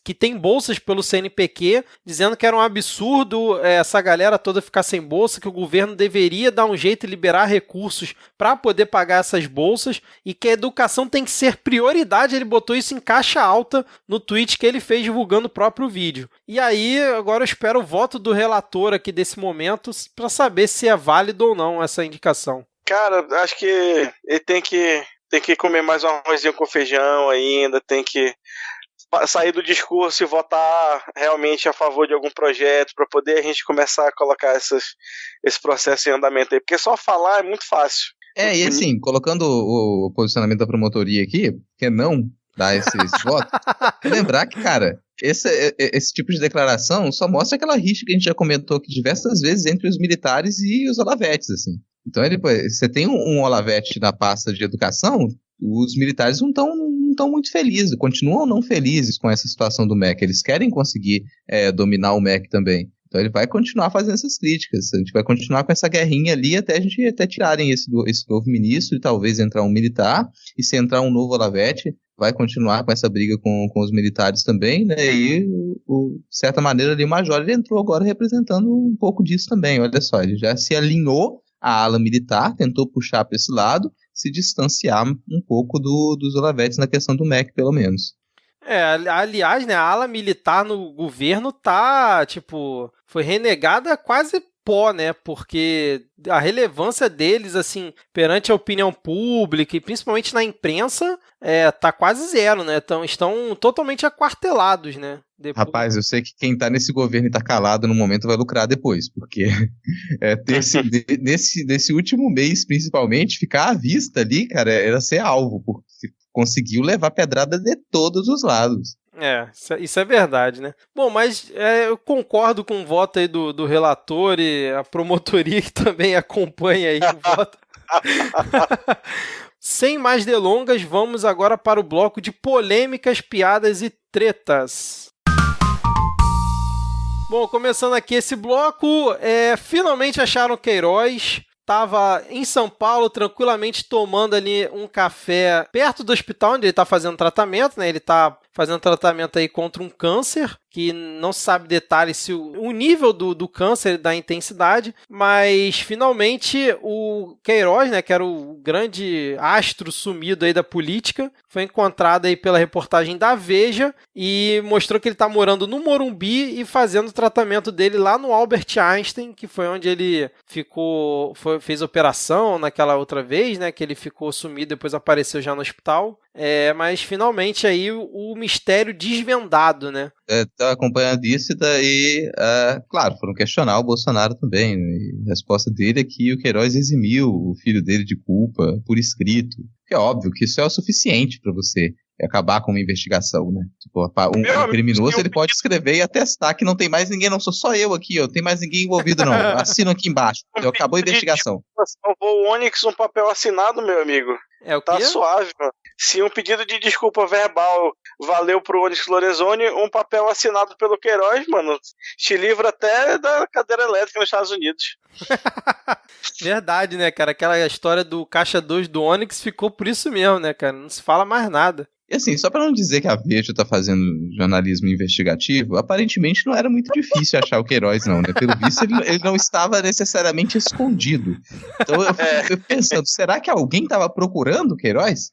que tem bolsas pelo CNPq, dizendo que era um absurdo essa galera toda ficar sem bolsa, que o governo deveria dar um jeito e liberar recursos para poder pagar essas bolsas, e que a educação tem que ser prioridade. Ele botou isso em caixa alta no tweet que ele fez divulgando o próprio vídeo. E aí, agora eu espero o voto do relator aqui desse momento para saber se é válido ou não essa indicação. Cara, acho que ele tem que comer mais um arrozinho com feijão ainda, tem que sair do discurso e votar realmente a favor de algum projeto para poder a gente começar a colocar esse processo em andamento aí, porque só falar é muito fácil. E assim, colocando o posicionamento da promotoria aqui, que é não dar esse voto, lembrar que, cara, esse tipo de declaração só mostra aquela rixa que a gente já comentou aqui diversas vezes entre os militares e os olavetes, assim. Então, você tem um olavete na pasta de educação, os militares não estão muito felizes, continuam não felizes com essa situação do MEC. Eles querem conseguir dominar o MEC também. Então ele vai continuar fazendo essas críticas, a gente vai continuar com essa guerrinha ali até tirarem esse novo ministro e talvez entrar um militar, e se entrar um novo olavete, vai continuar com essa briga com os militares também, né? E, de certa maneira, ali o Major ele entrou agora representando um pouco disso também. Olha só, ele já se alinhou à ala militar, tentou puxar para esse lado, se distanciar um pouco dos olavetes na questão do MEC, pelo menos. Aliás, né, a ala militar no governo foi renegada quase pó, né? Porque a relevância deles, assim, perante a opinião pública e principalmente na imprensa, tá quase zero, né? Então, estão totalmente aquartelados, né? Depois... Rapaz, eu sei que quem tá nesse governo e tá calado no momento vai lucrar depois, porque nesse último mês, principalmente, ficar à vista ali, cara, era ser alvo, porque conseguiu levar pedrada de todos os lados. Isso é verdade, né? Bom, mas eu concordo com o voto aí do relator e a promotoria que também acompanha aí o voto. Sem mais delongas, vamos agora para o bloco de polêmicas, piadas e tretas. Bom, começando aqui esse bloco, finalmente acharam o Queiroz. Estava em São Paulo, tranquilamente tomando ali um café perto do hospital onde ele está fazendo tratamento, né? Ele está fazendo tratamento aí contra um câncer, que não se sabe detalhes se o nível do câncer, da intensidade, mas finalmente o Queiroz, né, que era o grande astro sumido aí da política, foi encontrado aí pela reportagem da Veja e mostrou que ele está morando no Morumbi e fazendo o tratamento dele lá no Albert Einstein, que foi onde ele fez operação naquela outra vez, né, que ele ficou sumido, depois apareceu já no hospital. Mas finalmente aí o mistério desvendado, né? Tá acompanhando isso e daí, claro, foram questionar o Bolsonaro também, né? E a resposta dele é que o Queiroz eximiu o filho dele de culpa por escrito. É óbvio que isso é o suficiente para você acabar com uma investigação, né? Tipo, um criminoso, ele pode escrever e atestar que não tem mais ninguém, não sou só eu aqui, não tem mais ninguém envolvido não, assino aqui embaixo, então acabou a investigação. Salvou o Onyx um papel assinado, meu amigo. O quê? Tá suave, mano. Se um pedido de desculpa verbal valeu pro Onyx Lorenzoni, um papel assinado pelo Queiroz, mano, te livra até da cadeira elétrica nos Estados Unidos. Verdade, né, cara? Aquela história do Caixa 2 do Onyx ficou por isso mesmo, né, cara? Não se fala mais nada. E assim, só pra não dizer que a Veja tá fazendo jornalismo investigativo, aparentemente não era muito difícil achar o Queiroz, não, né? Pelo visto, ele não estava necessariamente escondido. Então eu fico pensando, será que alguém tava procurando o Queiroz?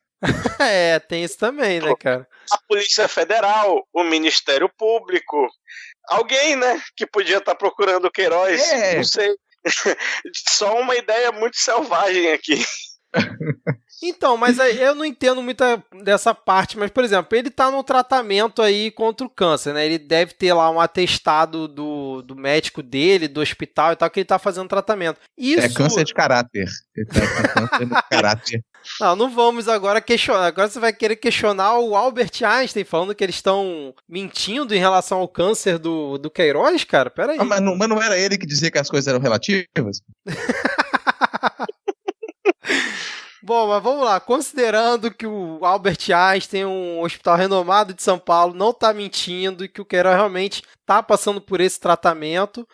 Tem isso também, né, cara? A Polícia Federal, o Ministério Público, alguém, né, que podia estar procurando o Queiroz, não sei. Só uma ideia muito selvagem aqui. Então, mas aí eu não entendo muito dessa parte, mas, por exemplo, ele tá no tratamento aí contra o câncer, né? Ele deve ter lá um atestado do médico dele, do hospital e tal, que ele tá fazendo tratamento. Isso... É câncer de caráter. Ele tá com câncer de caráter. Não vamos agora questionar. Agora você vai querer questionar o Albert Einstein, falando que eles estão mentindo em relação ao câncer do Queiroz, cara? Peraí. Mas não era ele que dizia que as coisas eram relativas? Bom, mas vamos lá. Considerando que o Albert Einstein, um hospital renomado de São Paulo, não está mentindo e que o Queiroz realmente está passando por esse tratamento,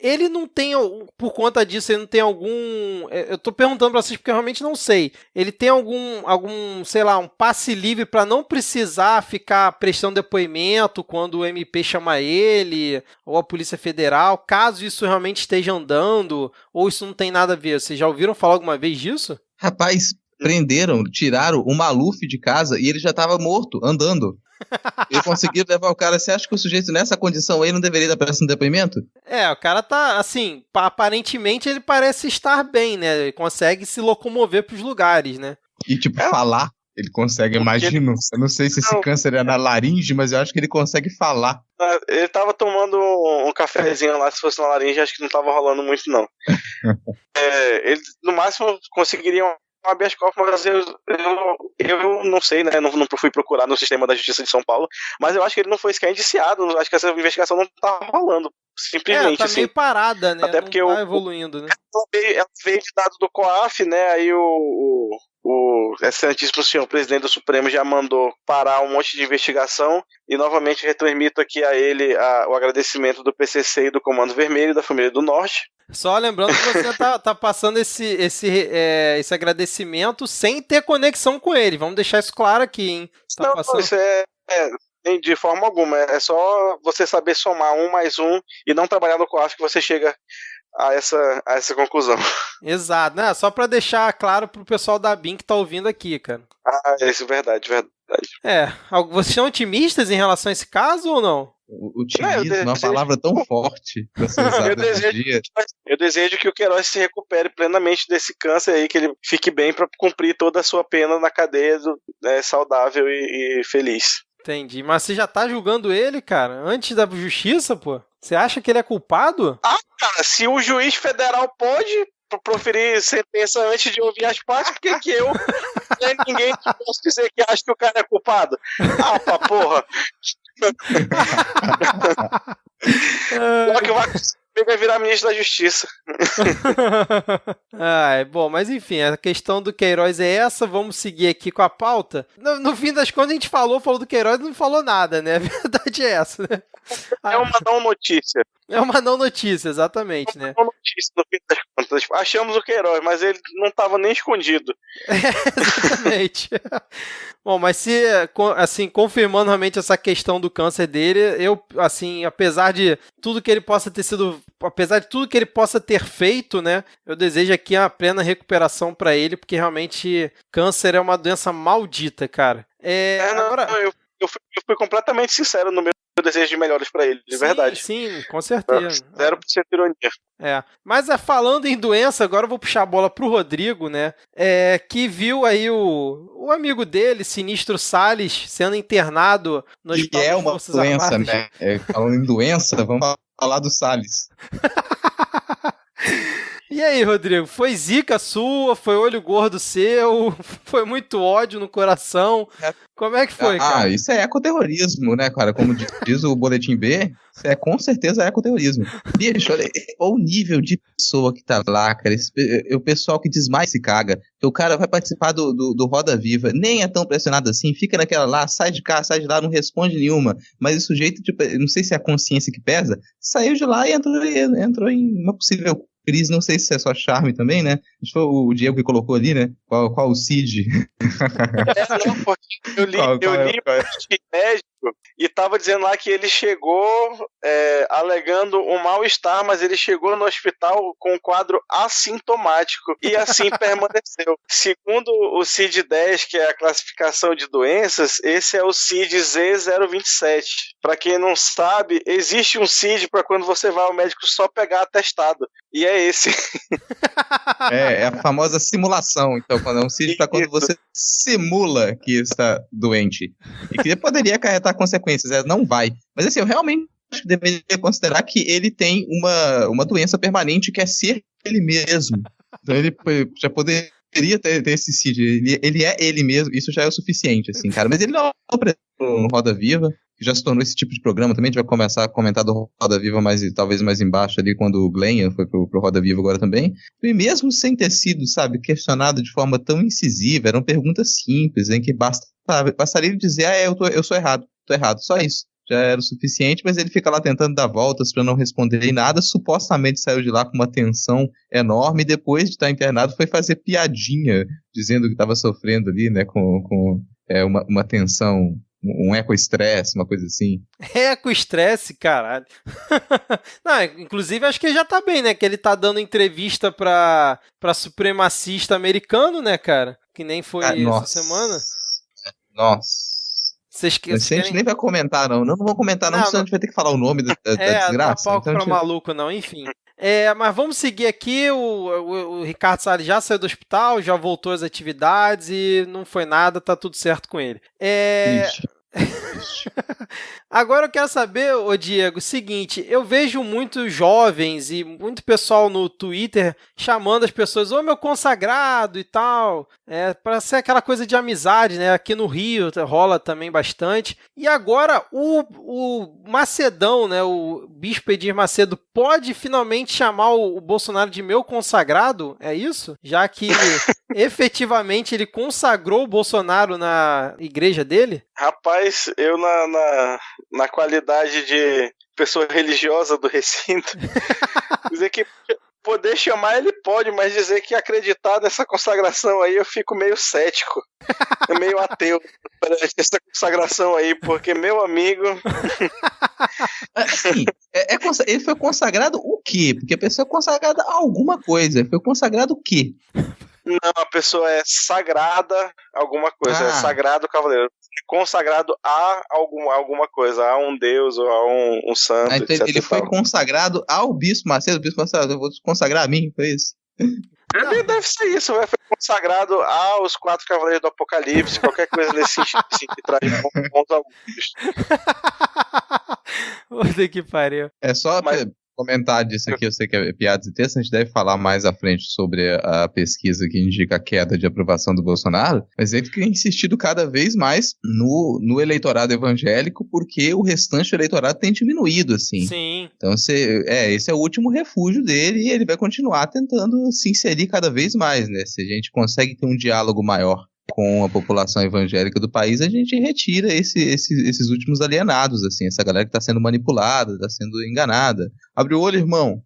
ele não tem, por conta disso, ele não tem algum... Eu estou perguntando para vocês porque eu realmente não sei. Ele tem algum sei lá, um passe livre para não precisar ficar prestando depoimento quando o MP chama ele, ou a Polícia Federal, caso isso realmente esteja andando, ou isso não tem nada a ver? Vocês já ouviram falar alguma vez disso? Rapaz, tiraram o Maluf de casa e ele já estava morto, andando. Eles conseguiram levar o cara. Você acha que o sujeito nessa condição aí não deveria estar prestando depoimento? O cara tá, assim, aparentemente ele parece estar bem, né? Ele consegue se locomover pros lugares, né? E falar, ele consegue, imagino. Eu não sei se esse câncer é na laringe, mas eu acho que ele consegue falar. Ele tava tomando um cafezinho lá, se fosse na laringe, acho que não tava rolando muito, não. Eles, no máximo, conseguiriam um habeas corpus, mas eu não sei, né? Não fui procurar no sistema da Justiça de São Paulo, mas eu acho que ele não foi sequer indiciado. Acho que essa investigação não tá rolando. Simplesmente. Tá meio parada, né? Até porque não tá evoluindo, né? Ela veio de dado do COAF, né? Aí o excelentíssimo senhor presidente do Supremo já mandou parar um monte de investigação e novamente retransmito aqui a ele o agradecimento do PCC e do Comando Vermelho da Família do Norte. Só lembrando que você tá passando esse agradecimento sem ter conexão com ele. Vamos deixar isso claro aqui, hein? Não, isso de forma alguma. É só você saber somar 1 mais 1 e não trabalhar no COAF que você chega a essa conclusão. Exato, né? Só pra deixar claro pro pessoal da BIM que tá ouvindo aqui, cara. Isso é verdade. Vocês são otimistas em relação a esse caso ou não? Otimismo é uma palavra tão forte pra ser usada hoje em dia. Eu desejo que o Queiroz se recupere plenamente desse câncer aí, que ele fique bem pra cumprir toda a sua pena na cadeia, saudável e feliz. Entendi. Mas você já tá julgando ele, cara, antes da justiça, pô? Você acha que ele é culpado? Cara, se o juiz federal pode proferir sentença antes de ouvir as partes, por que eu nem ninguém posso dizer que acha que o cara é culpado? Pra porra! Só que vai virar ministro da Justiça. Bom, mas enfim, a questão do Queiroz é essa. Vamos seguir aqui com a pauta. No fim das contas, a gente falou do Queiroz e não falou nada, né? A verdade é essa, né? É uma não notícia. É uma não notícia, exatamente, né? Uma notícia, no fim das contas. Achamos o Queiroz, mas ele não estava nem escondido. Exatamente. Bom, mas se, assim, confirmando realmente essa questão do câncer dele, eu, assim, apesar de tudo que ele possa ter feito, né, eu desejo aqui a plena recuperação para ele, porque realmente câncer é uma doença maldita, cara. Eu fui completamente sincero no meu desejo de melhoras pra ele, de verdade. Sim, com certeza. 0% ironia. Mas falando em doença, agora eu vou puxar a bola pro Rodrigo, né? Que viu aí o amigo dele, Sinistro Salles, sendo internado no Hospital das Forças Armadas. É uma doença, né? Falando em doença, vamos falar do Salles. E aí, Rodrigo, foi zica sua, foi olho gordo seu, foi muito ódio no coração, como é que foi, cara? Isso é ecoterrorismo, né, cara, como diz o Boletim B, isso é com certeza ecoterrorismo. Bicho, olha o nível de pessoa que tá lá, cara, o pessoal que diz mais se caga, que o cara vai participar do Roda Viva, nem é tão pressionado assim, fica naquela lá, sai de cá, sai de lá, não responde nenhuma, mas o sujeito, tipo, não sei se é a consciência que pesa, saiu de lá e entrou em uma possível crise, não sei se é só charme também, né? Acho que foi o Diego que colocou ali, né? Qual o Cid? Não, porque eu li o médico e tava dizendo lá que ele chegou alegando um mal-estar, mas ele chegou no hospital com um quadro assintomático e assim permaneceu. Segundo o CID-10, que é a classificação de doenças, esse é o CID-Z027. Para quem não sabe, existe um CID para quando você vai ao médico só pegar atestado. E é esse. É a famosa simulação. Então, quando é um CID para quando você simula que está doente. E que poderia acarretar consequências. Não vai. Mas assim, eu realmente acho que deveria considerar que ele tem uma doença permanente que é ser ele mesmo. Então ele já poderia ter esse CID. Ele é ele mesmo. Isso já é o suficiente, assim, cara. Mas ele não é no Roda Viva, que já se tornou esse tipo de programa também. A gente vai começar a comentar do Roda Viva talvez mais embaixo ali, quando o Glenn foi pro Roda Viva agora também. E mesmo sem ter sido, sabe, questionado de forma tão incisiva, eram perguntas simples, em que bastaria ele dizer, eu sou errado, tô errado, só isso. Já era o suficiente, mas ele fica lá tentando dar voltas para não responder em nada, supostamente saiu de lá com uma tensão enorme, e depois de estar internado foi fazer piadinha, dizendo que estava sofrendo ali, né, com uma tensão, um eco-estresse, uma coisa assim. Eco-estresse, caralho. Não, inclusive, acho que ele já tá bem, né? Que ele tá dando entrevista pra supremacista americano, né, cara? Que nem foi essa semana. Nossa. A gente nem vai comentar, não. Não vou comentar, não, senão a gente vai ter que falar o nome da desgraça. Não é palco pra maluco, não. Enfim. Mas vamos seguir aqui. O Ricardo Salles já saiu do hospital, já voltou às atividades e não foi nada, tá tudo certo com ele. Agora eu quero saber, ô Diego, o seguinte, eu vejo muitos jovens e muito pessoal no Twitter chamando as pessoas, ô meu consagrado e tal, para ser aquela coisa de amizade, né? Aqui no Rio rola também bastante. E agora o Macedão, né? O Bispo Edir Macedo pode finalmente chamar o Bolsonaro de meu consagrado? É isso? Já que efetivamente ele consagrou o Bolsonaro na igreja dele? Rapaz, eu na qualidade de pessoa religiosa do recinto, dizer que poder chamar ele pode, mas dizer que acreditar nessa consagração aí eu fico meio cético, meio ateu perante essa consagração aí, porque meu amigo... Assim, ele foi consagrado o quê? Porque a pessoa é consagrada a alguma coisa, foi consagrado o quê? Não, a pessoa é sagrada alguma coisa, é sagrado cavaleiro. Consagrado a alguma coisa, a um deus ou a um santo, então etc. ele foi consagrado ao Bispo Macedo, o Bispo Macedo, eu vou consagrar a mim, foi isso? Deve ser isso, vai ser consagrado aos 4 cavaleiros do Apocalipse, qualquer coisa nesse sentido, assim, que traz pontos alguns. Puta que pariu. É só comentar disso aqui, eu sei que é piada de texto, a gente deve falar mais à frente sobre a pesquisa que indica a queda de aprovação do Bolsonaro, mas ele tem insistido cada vez mais no eleitorado evangélico, porque o restante do eleitorado tem diminuído, assim. Sim. Então, esse é o último refúgio dele e ele vai continuar tentando se inserir cada vez mais, né? Se a gente consegue ter um diálogo maior com a população evangélica do país, a gente retira esses últimos alienados, assim, essa galera que está sendo manipulada, está sendo enganada. Abre o olho, irmão.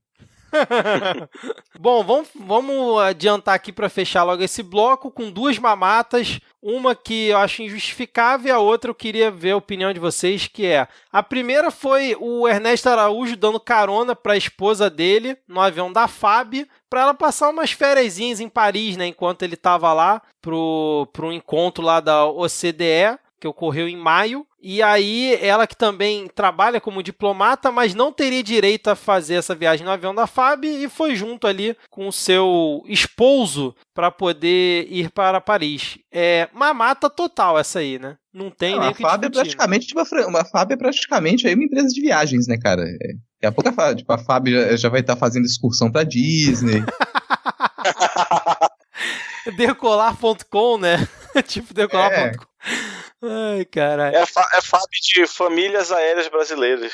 Bom, vamos adiantar aqui para fechar logo esse bloco com 2 mamatas, uma que eu acho injustificável e a outra eu queria ver a opinião de vocês, que é... A primeira foi o Ernesto Araújo dando carona para a esposa dele no avião da FAB para ela passar umas fériasinhas em Paris, né, enquanto ele estava lá pro encontro lá da OCDE, que ocorreu em maio, e aí ela que também trabalha como diplomata, mas não teria direito a fazer essa viagem no avião da FAB e foi junto ali com o seu esposo para poder ir para Paris. É mamata total essa aí, né? Não tem nem o que discutir. Uma FAB é praticamente aí uma empresa de viagens, né, cara? Daqui a pouco a FAB já vai estar fazendo excursão pra Disney. Decolar.com, né? Tipo decolar.com. Ai, caralho. É FAB de Famílias Aéreas Brasileiras.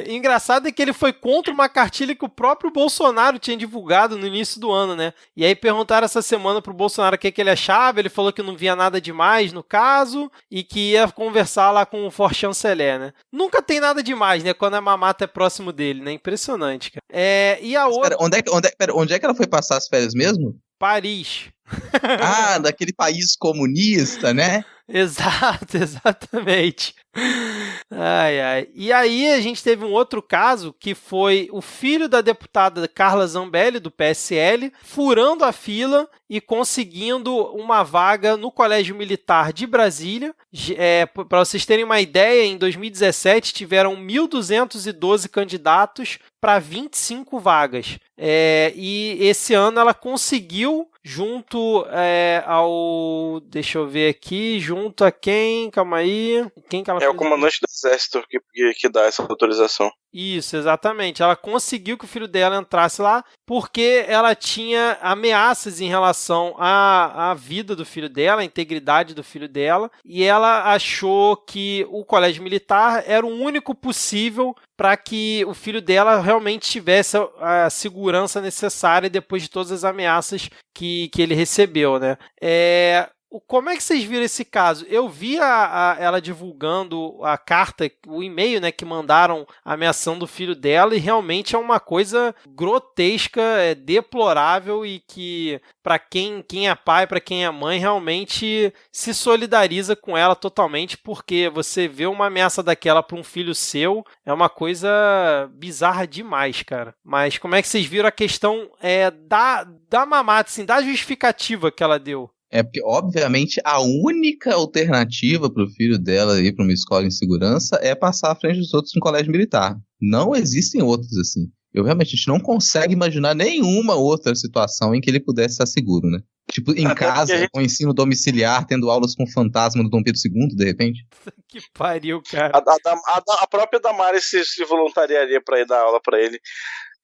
Engraçado é que ele foi contra uma cartilha que o próprio Bolsonaro tinha divulgado no início do ano, né? E aí perguntaram essa semana pro Bolsonaro o que ele achava, ele falou que não via nada demais no caso e que ia conversar lá com o Forchanceler, né? Nunca tem nada demais, né? Quando a mamata é próximo dele, né? Impressionante, cara. E a outra... Onde é que ela foi passar as férias mesmo? Paris. Daquele país comunista, né? Exato, exatamente. E aí a gente teve um outro caso que foi o filho da deputada Carla Zambelli, do PSL, furando a fila e conseguindo uma vaga no Colégio Militar de Brasília. Para vocês terem uma ideia, em 2017 tiveram 1.212 candidatos para 25 vagas. E esse ano ela conseguiu, junto ao... Deixa eu ver aqui, junto a quem? Calma aí. Quem que ela fez? O comandante do exército que dá essa autorização. Isso, exatamente. Ela conseguiu que o filho dela entrasse lá porque ela tinha ameaças em relação à vida do filho dela, à integridade do filho dela, e ela achou que o colégio militar era o único possível para que o filho dela realmente tivesse a segurança necessária depois de todas as ameaças que ele recebeu, né? Como é que vocês viram esse caso? Eu vi ela divulgando a carta, o e-mail, né, que mandaram ameaçando o filho dela, e realmente é uma coisa grotesca, deplorável, e que para quem é pai, para quem é mãe, realmente se solidariza com ela totalmente, porque você vê uma ameaça daquela para um filho seu é uma coisa bizarra demais, cara. Mas como é que vocês viram a questão da mamata, assim, da justificativa que ela deu? Porque, obviamente, a única alternativa para o filho dela ir para uma escola em segurança é passar à frente dos outros no colégio militar. Não existem outros, assim. A gente não consegue imaginar nenhuma outra situação em que ele pudesse estar seguro, né? Tipo, em casa, com ensino domiciliar, tendo aulas com o fantasma do Dom Pedro II, de repente. Que pariu, cara. A própria Damares se voluntariaria para ir dar aula para ele.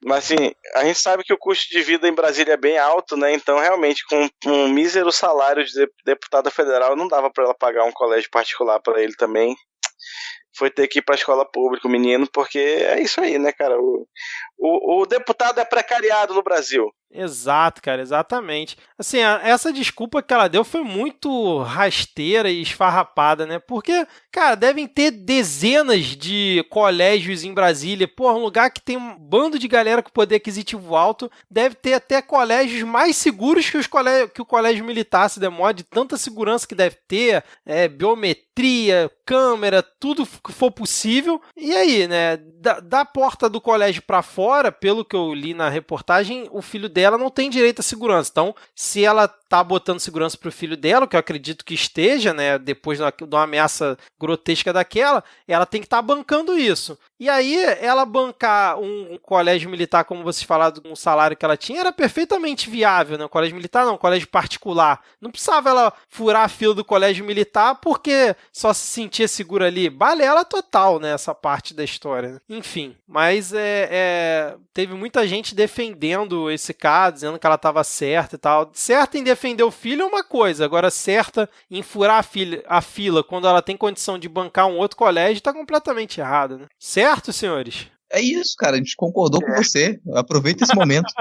Mas assim, a gente sabe que o custo de vida em Brasília é bem alto, né? Então, realmente, com um mísero salário de deputada federal, não dava para ela pagar um colégio particular para ele também. Foi ter que ir para a escola pública, o menino, porque é isso aí, né, cara? O deputado é precariado no Brasil. Exato, cara, exatamente. Assim, essa desculpa que ela deu foi muito rasteira e esfarrapada, né? Porque, cara, devem ter dezenas de colégios em Brasília. Porra, um lugar que tem um bando de galera com poder aquisitivo alto. Deve ter até colégios mais seguros que o colégio militar, se demora, de tanta segurança que deve ter. Biometria, câmera, tudo que for possível. E aí, né? Da porta do colégio pra fora, fora, pelo que eu li na reportagem, o filho dela não tem direito à segurança. Então, se ela tá botando segurança pro filho dela, que eu acredito que esteja, né, depois de uma ameaça grotesca daquela, ela tem que estar bancando isso. E aí, ela bancar um colégio militar, como vocês falaram, com o salário que ela tinha, era perfeitamente viável, né? Colégio militar não, colégio particular. Não precisava ela furar a fila do colégio militar porque só se sentia segura ali. Balela total, né, essa parte da história. Né? Enfim, mas teve muita gente defendendo esse caso, dizendo que ela estava certa e tal. Certa em defender o filho é uma coisa, agora certa em furar a fila quando ela tem condição de bancar um outro colégio tá completamente errado, né? Certo, senhores? É isso, cara, a gente concordou com você. Aproveita esse momento.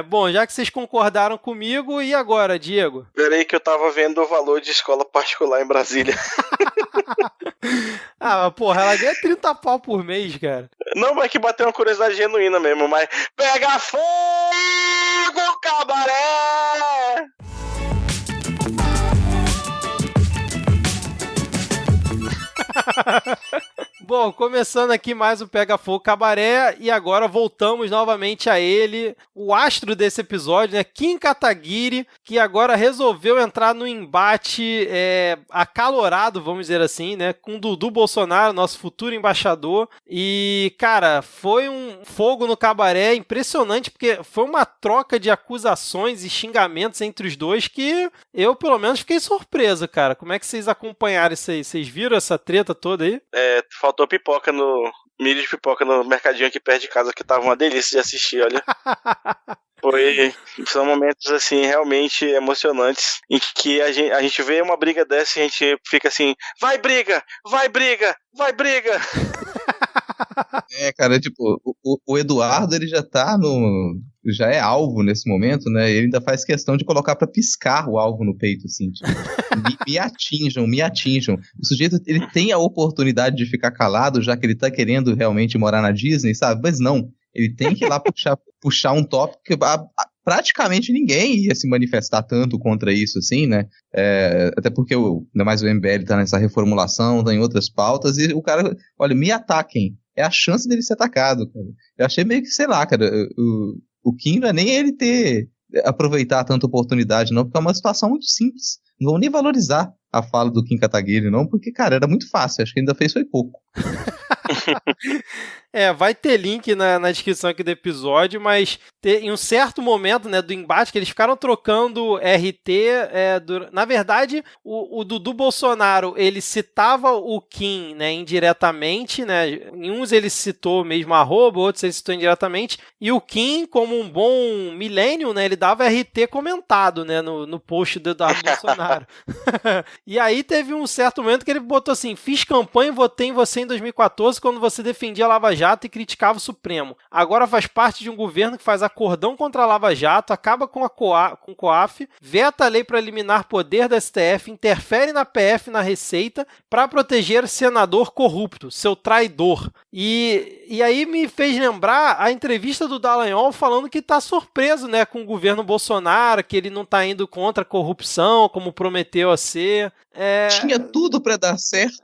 Bom, já que vocês concordaram comigo, e agora, Diego? Peraí que eu tava vendo o valor de escola particular em Brasília. Mas porra, ela ganha 30 pau por mês, cara. Não, mas que bateu uma curiosidade genuína mesmo, mas... Pega fogo, cabaré! Bom, começando aqui mais o Pega Fogo Cabaré, e agora voltamos novamente a ele, o astro desse episódio, né, Kim Kataguiri, que agora resolveu entrar no embate acalorado, vamos dizer assim, né, com Dudu Bolsonaro, nosso futuro embaixador, e, cara, foi um fogo no cabaré impressionante, porque foi uma troca de acusações e xingamentos entre os dois que eu, pelo menos, fiquei surpreso, cara. Como é que vocês acompanharam isso aí? Vocês viram essa treta toda aí? Faltou pipoca milho de pipoca no mercadinho aqui perto de casa, que tava uma delícia de assistir, olha. São momentos, assim, realmente emocionantes, em que a gente vê uma briga dessa e a gente fica assim, vai briga, vai briga, vai briga. Cara, tipo, o Eduardo, ele já é alvo nesse momento, né? Ele ainda faz questão de colocar pra piscar o alvo no peito, assim, tipo, me atinjam. O sujeito, ele tem a oportunidade de ficar calado, já que ele tá querendo realmente morar na Disney, sabe? Mas não, ele tem que ir lá puxar um tópico que praticamente ninguém ia se manifestar tanto contra isso, assim, né? Até porque ainda mais o MBL tá nessa reformulação, tá em outras pautas, e o cara, olha, me ataquem. É a chance dele ser atacado, cara. Eu achei meio que, sei lá, cara, o Kim não é nem ele aproveitar tanta oportunidade, não, porque é uma situação muito simples. Não vão nem valorizar a fala do Kim Kataguiri, não, porque, cara, era muito fácil. Acho que ainda fez foi pouco. Vai ter link na descrição aqui do episódio, mas em um certo momento, né, do embate, que eles ficaram trocando RT, na verdade, o Dudu Bolsonaro, ele citava o Kim, né, indiretamente, né, em uns ele citou mesmo arroba, outros ele citou indiretamente, e o Kim, como um bom milênio, né, ele dava RT comentado, né, no post do Eduardo Bolsonaro. E aí teve um certo momento que ele botou assim, fiz campanha e votei em você em 2014, quando você defendia a Lava Jato e criticava o Supremo. Agora faz parte de um governo que faz acordão contra a Lava Jato, acaba com o COAF, veta a lei para eliminar poder da STF, interfere na PF e na Receita para proteger senador corrupto, seu traidor. E aí me fez lembrar a entrevista do Dallagnol falando que está surpreso, né, com o governo Bolsonaro, que ele não está indo contra a corrupção, como prometeu a ser. Tinha tudo para dar certo.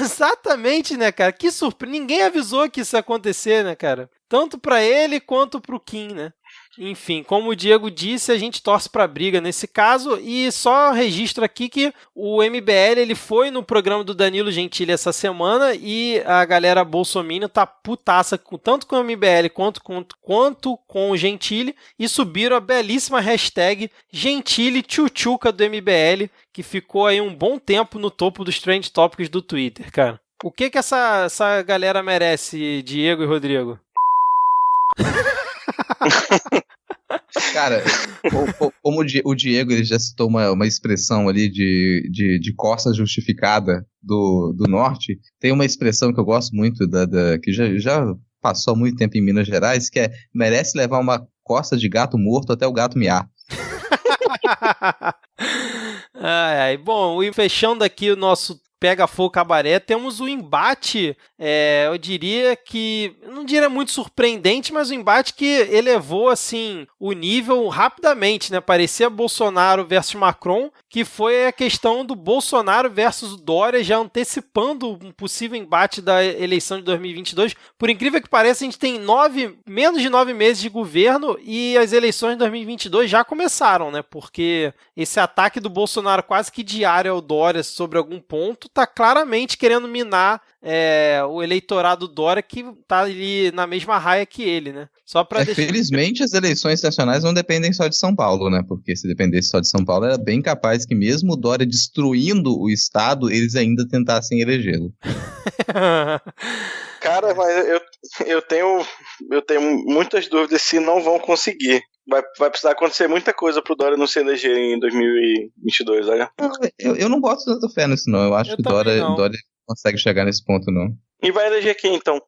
Exatamente, né, cara? Que surpresa. Ninguém avisou que isso ia acontecer, né, cara? Tanto para ele quanto pro Kim, né? Enfim, como o Diego disse, a gente torce pra briga nesse caso, e só registro aqui que o MBL ele foi no programa do Danilo Gentili essa semana e a galera bolsominion tá putaça tanto com o MBL quanto com o Gentili, e subiram a belíssima hashtag Gentili Tchutchuca do MBL, que ficou aí um bom tempo no topo dos Trend Topics do Twitter, cara. O que essa galera merece, Diego e Rodrigo? Cara, como o Diego ele já citou uma expressão ali de costa justificada do norte, tem uma expressão que eu gosto muito, que já passou há muito tempo em Minas Gerais, que é merece levar uma costa de gato morto até o gato miar. Bom, e fechando aqui o nosso Pega Fogo Cabaré, temos o embate, eu diria que, não diria muito surpreendente, mas um embate que elevou assim o nível rapidamente, né? Parecia Bolsonaro versus Macron, que foi a questão do Bolsonaro versus Dória, já antecipando um possível embate da eleição de 2022. Por incrível que pareça, a gente tem menos de 9 meses de governo e as eleições de 2022 já começaram, né? Porque esse ataque do Bolsonaro quase que diário ao Dória sobre algum ponto tá claramente querendo minar o eleitorado Dória, que tá ali na mesma raia que ele, né? Só pra Felizmente as eleições nacionais não dependem só de São Paulo, né? Porque se dependesse só de São Paulo, era bem capaz que mesmo o Dória destruindo o estado, eles ainda tentassem elegê-lo. Cara, mas eu tenho muitas dúvidas se não vão conseguir. Vai precisar acontecer muita coisa pro Dória não se eleger em 2022, olha. Eu não boto tanta fé nisso, não. Eu acho que Dória consegue chegar nesse ponto, não. E vai eleger quem, então?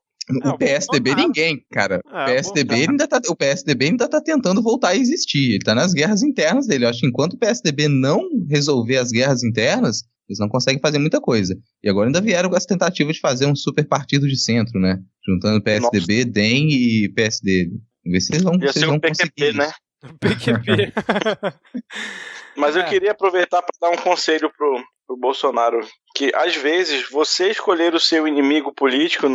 O PSDB ninguém, cara. O PSDB ainda tá tentando voltar a existir. Ele tá nas guerras internas dele. Eu acho que enquanto o PSDB não resolver as guerras internas, eles não conseguem fazer muita coisa. E agora ainda vieram com essa tentativa de fazer um super partido de centro, né? Juntando PSDB, DEM e PSD. Vamos ver se eles vão conseguir isso. Né? PQP. Mas eu queria aproveitar para dar um conselho pro Bolsonaro, que às vezes você escolher o seu inimigo político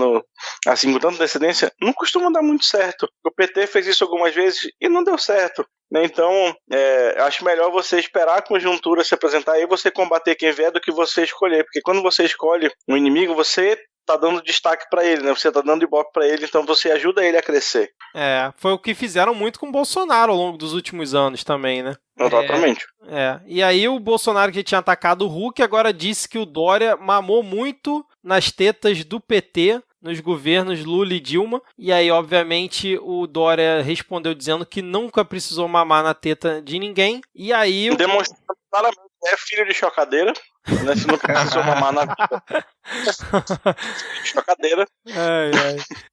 assim, com tanta antecedência, não costuma dar muito certo. O PT fez isso algumas vezes e não deu certo. Então, acho melhor você esperar a conjuntura se apresentar e você combater quem vier do que você escolher, porque quando você escolhe um inimigo, você tá dando destaque pra ele, né? Você tá dando ibope pra ele, então você ajuda ele a crescer. Foi o que fizeram muito com o Bolsonaro ao longo dos últimos anos também, né? Exatamente. E aí o Bolsonaro, que tinha atacado o Huck, agora disse que o Dória mamou muito nas tetas do PT nos governos Lula e Dilma. E aí, obviamente, o Dória respondeu dizendo que nunca precisou mamar na teta de ninguém. E aí... Demonstrando claramente que é filho de chocadeira, né? Se nunca precisou mamar na vida. Chocadeira.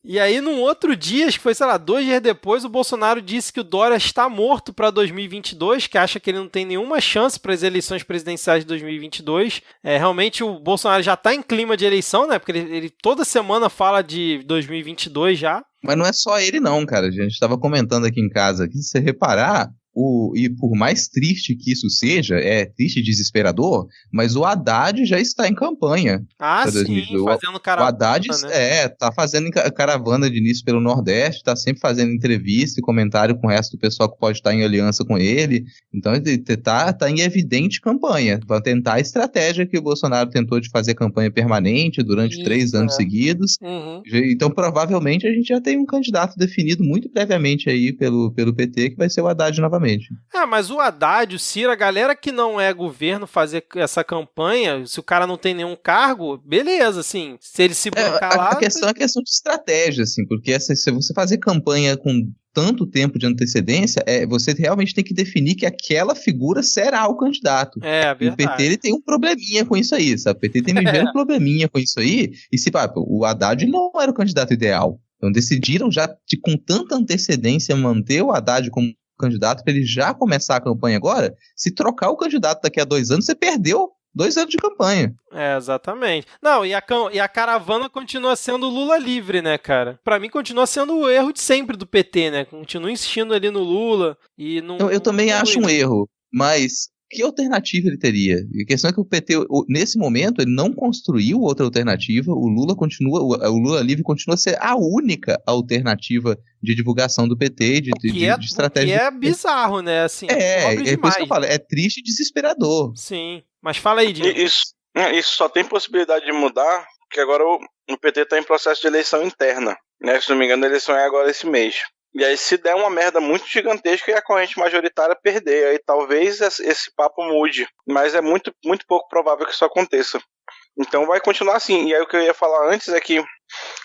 E aí, num outro dia, acho que foi, 2 dias depois, o Bolsonaro disse que o Dória está morto para 2022, que acha que ele não tem nenhuma chance para as eleições presidenciais de 2022. Realmente, o Bolsonaro já está em clima de eleição, né? Porque ele toda semana fala de 2022 já. Mas não é só ele não, cara. A gente estava comentando aqui em casa, que se você reparar, e por mais triste que isso seja, é triste e desesperador, mas o Haddad já está em campanha. Sim, fazendo caravana. O Haddad tá fazendo caravana de início pelo Nordeste, tá sempre fazendo entrevista e comentário com o resto do pessoal que pode estar em aliança com ele. Então ele tá em evidente campanha, para tentar a estratégia que o Bolsonaro tentou de fazer campanha permanente durante 3 anos seguidos. Uhum. Então provavelmente a gente já tem um candidato definido muito previamente aí pelo PT, que vai ser o Haddad novamente. Mas o Haddad, o Ciro, a galera que não é governo fazer essa campanha, se o cara não tem nenhum cargo, beleza, assim, se ele se bancar lá... A questão é questão de estratégia, assim, porque se você fazer campanha com tanto tempo de antecedência, você realmente tem que definir que aquela figura será o candidato. Verdade. E o PT ele tem um probleminha com isso aí, sabe? O PT tem um probleminha com isso aí, e o Haddad não era o candidato ideal. Então decidiram já, com tanta antecedência, manter o Haddad como candidato para ele já começar a campanha agora. Se trocar o candidato daqui a 2 anos, você perdeu 2 anos de campanha. Exatamente. Não, e a caravana continua sendo Lula livre, né, cara? Pra mim continua sendo o erro de sempre do PT, né? Continua insistindo ali no Lula e não... Eu também acho um erro, mas que alternativa ele teria? A questão é que o PT, nesse momento, ele não construiu outra alternativa. O Lula livre continua a ser a única alternativa de divulgação do PT, de estratégia. Que é bizarro, né? Assim, é por isso que eu falo, é triste e desesperador. Sim, mas fala aí, Dinho. Isso só tem possibilidade de mudar, porque agora o PT está em processo de eleição interna, né? Se não me engano, a eleição é agora esse mês. E aí, se der uma merda muito gigantesca e a corrente majoritária perder, aí talvez esse papo mude. Mas é muito, muito pouco provável que isso aconteça. Então vai continuar assim. E aí o que eu ia falar antes é que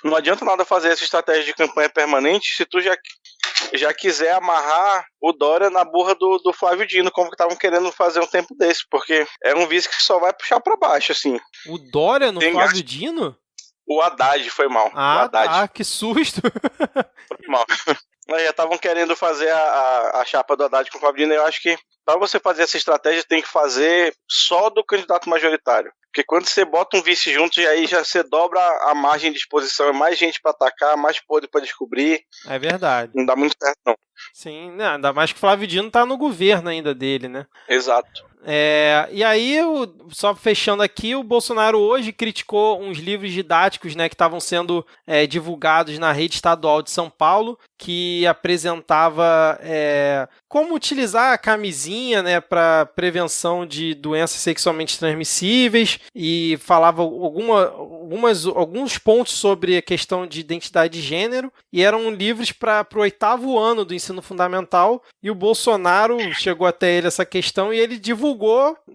não adianta nada fazer essa estratégia de campanha permanente se tu já quiser amarrar o Dória na burra do Flávio Dino, como que estavam querendo fazer um tempo desse. Porque é um vice que só vai puxar pra baixo, assim. O Dória no Flávio Dino? O Haddad foi mal. Que susto. Foi mal. Mas já estavam querendo fazer a chapa do Haddad com o Fábio Dino. Eu acho que para você fazer essa estratégia tem que fazer só do candidato majoritário. Porque quando você bota um vice junto, e aí já você dobra a margem de exposição, é mais gente para atacar, mais podre para descobrir. É verdade. Não dá muito certo, não. Sim, né, ainda mais que o Flávio Dino tá no governo ainda dele, né? Exato. E aí, só fechando aqui, o Bolsonaro hoje criticou uns livros didáticos, né, que estavam sendo divulgados na rede estadual de São Paulo, que apresentava como utilizar a camisinha, né, para prevenção de doenças sexualmente transmissíveis e falava alguns pontos sobre a questão de identidade de gênero, e eram livros para o 8º ano do ensino fundamental, e o Bolsonaro chegou até ele essa questão e ele divulgou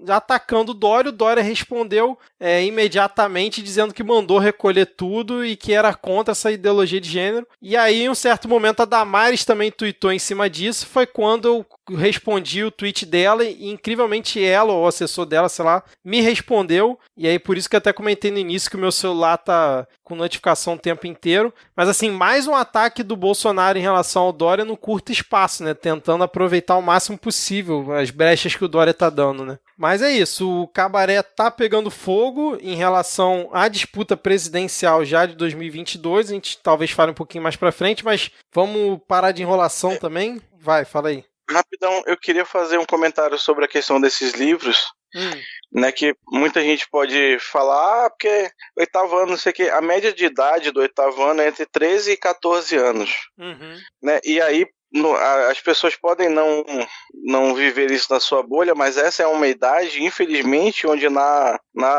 atacando o Dória respondeu imediatamente dizendo que mandou recolher tudo e que era contra essa ideologia de gênero. E aí, em um certo momento, a Damares também tuitou em cima disso. Foi quando eu respondi o tweet dela e, incrivelmente, ela, ou o assessor dela, sei lá, me respondeu. E aí, por isso que eu até comentei no início que o meu celular tá com notificação o tempo inteiro. Mas, assim, mais um ataque do Bolsonaro em relação ao Dória no curto espaço, né? Tentando aproveitar o máximo possível as brechas que o Dória tá dando, né? Mas é isso, o cabaré tá pegando fogo em relação à disputa presidencial já de 2022. A gente talvez fale um pouquinho mais pra frente, mas vamos parar de enrolação também? Vai, fala aí. Rapidão, eu queria fazer um comentário sobre a questão desses livros, né, que muita gente pode falar, porque 8º ano, não sei o que, a média de idade do 8º ano é entre 13 e 14 anos, né, e aí as pessoas podem não viver isso na sua bolha, mas essa é uma idade, infelizmente, onde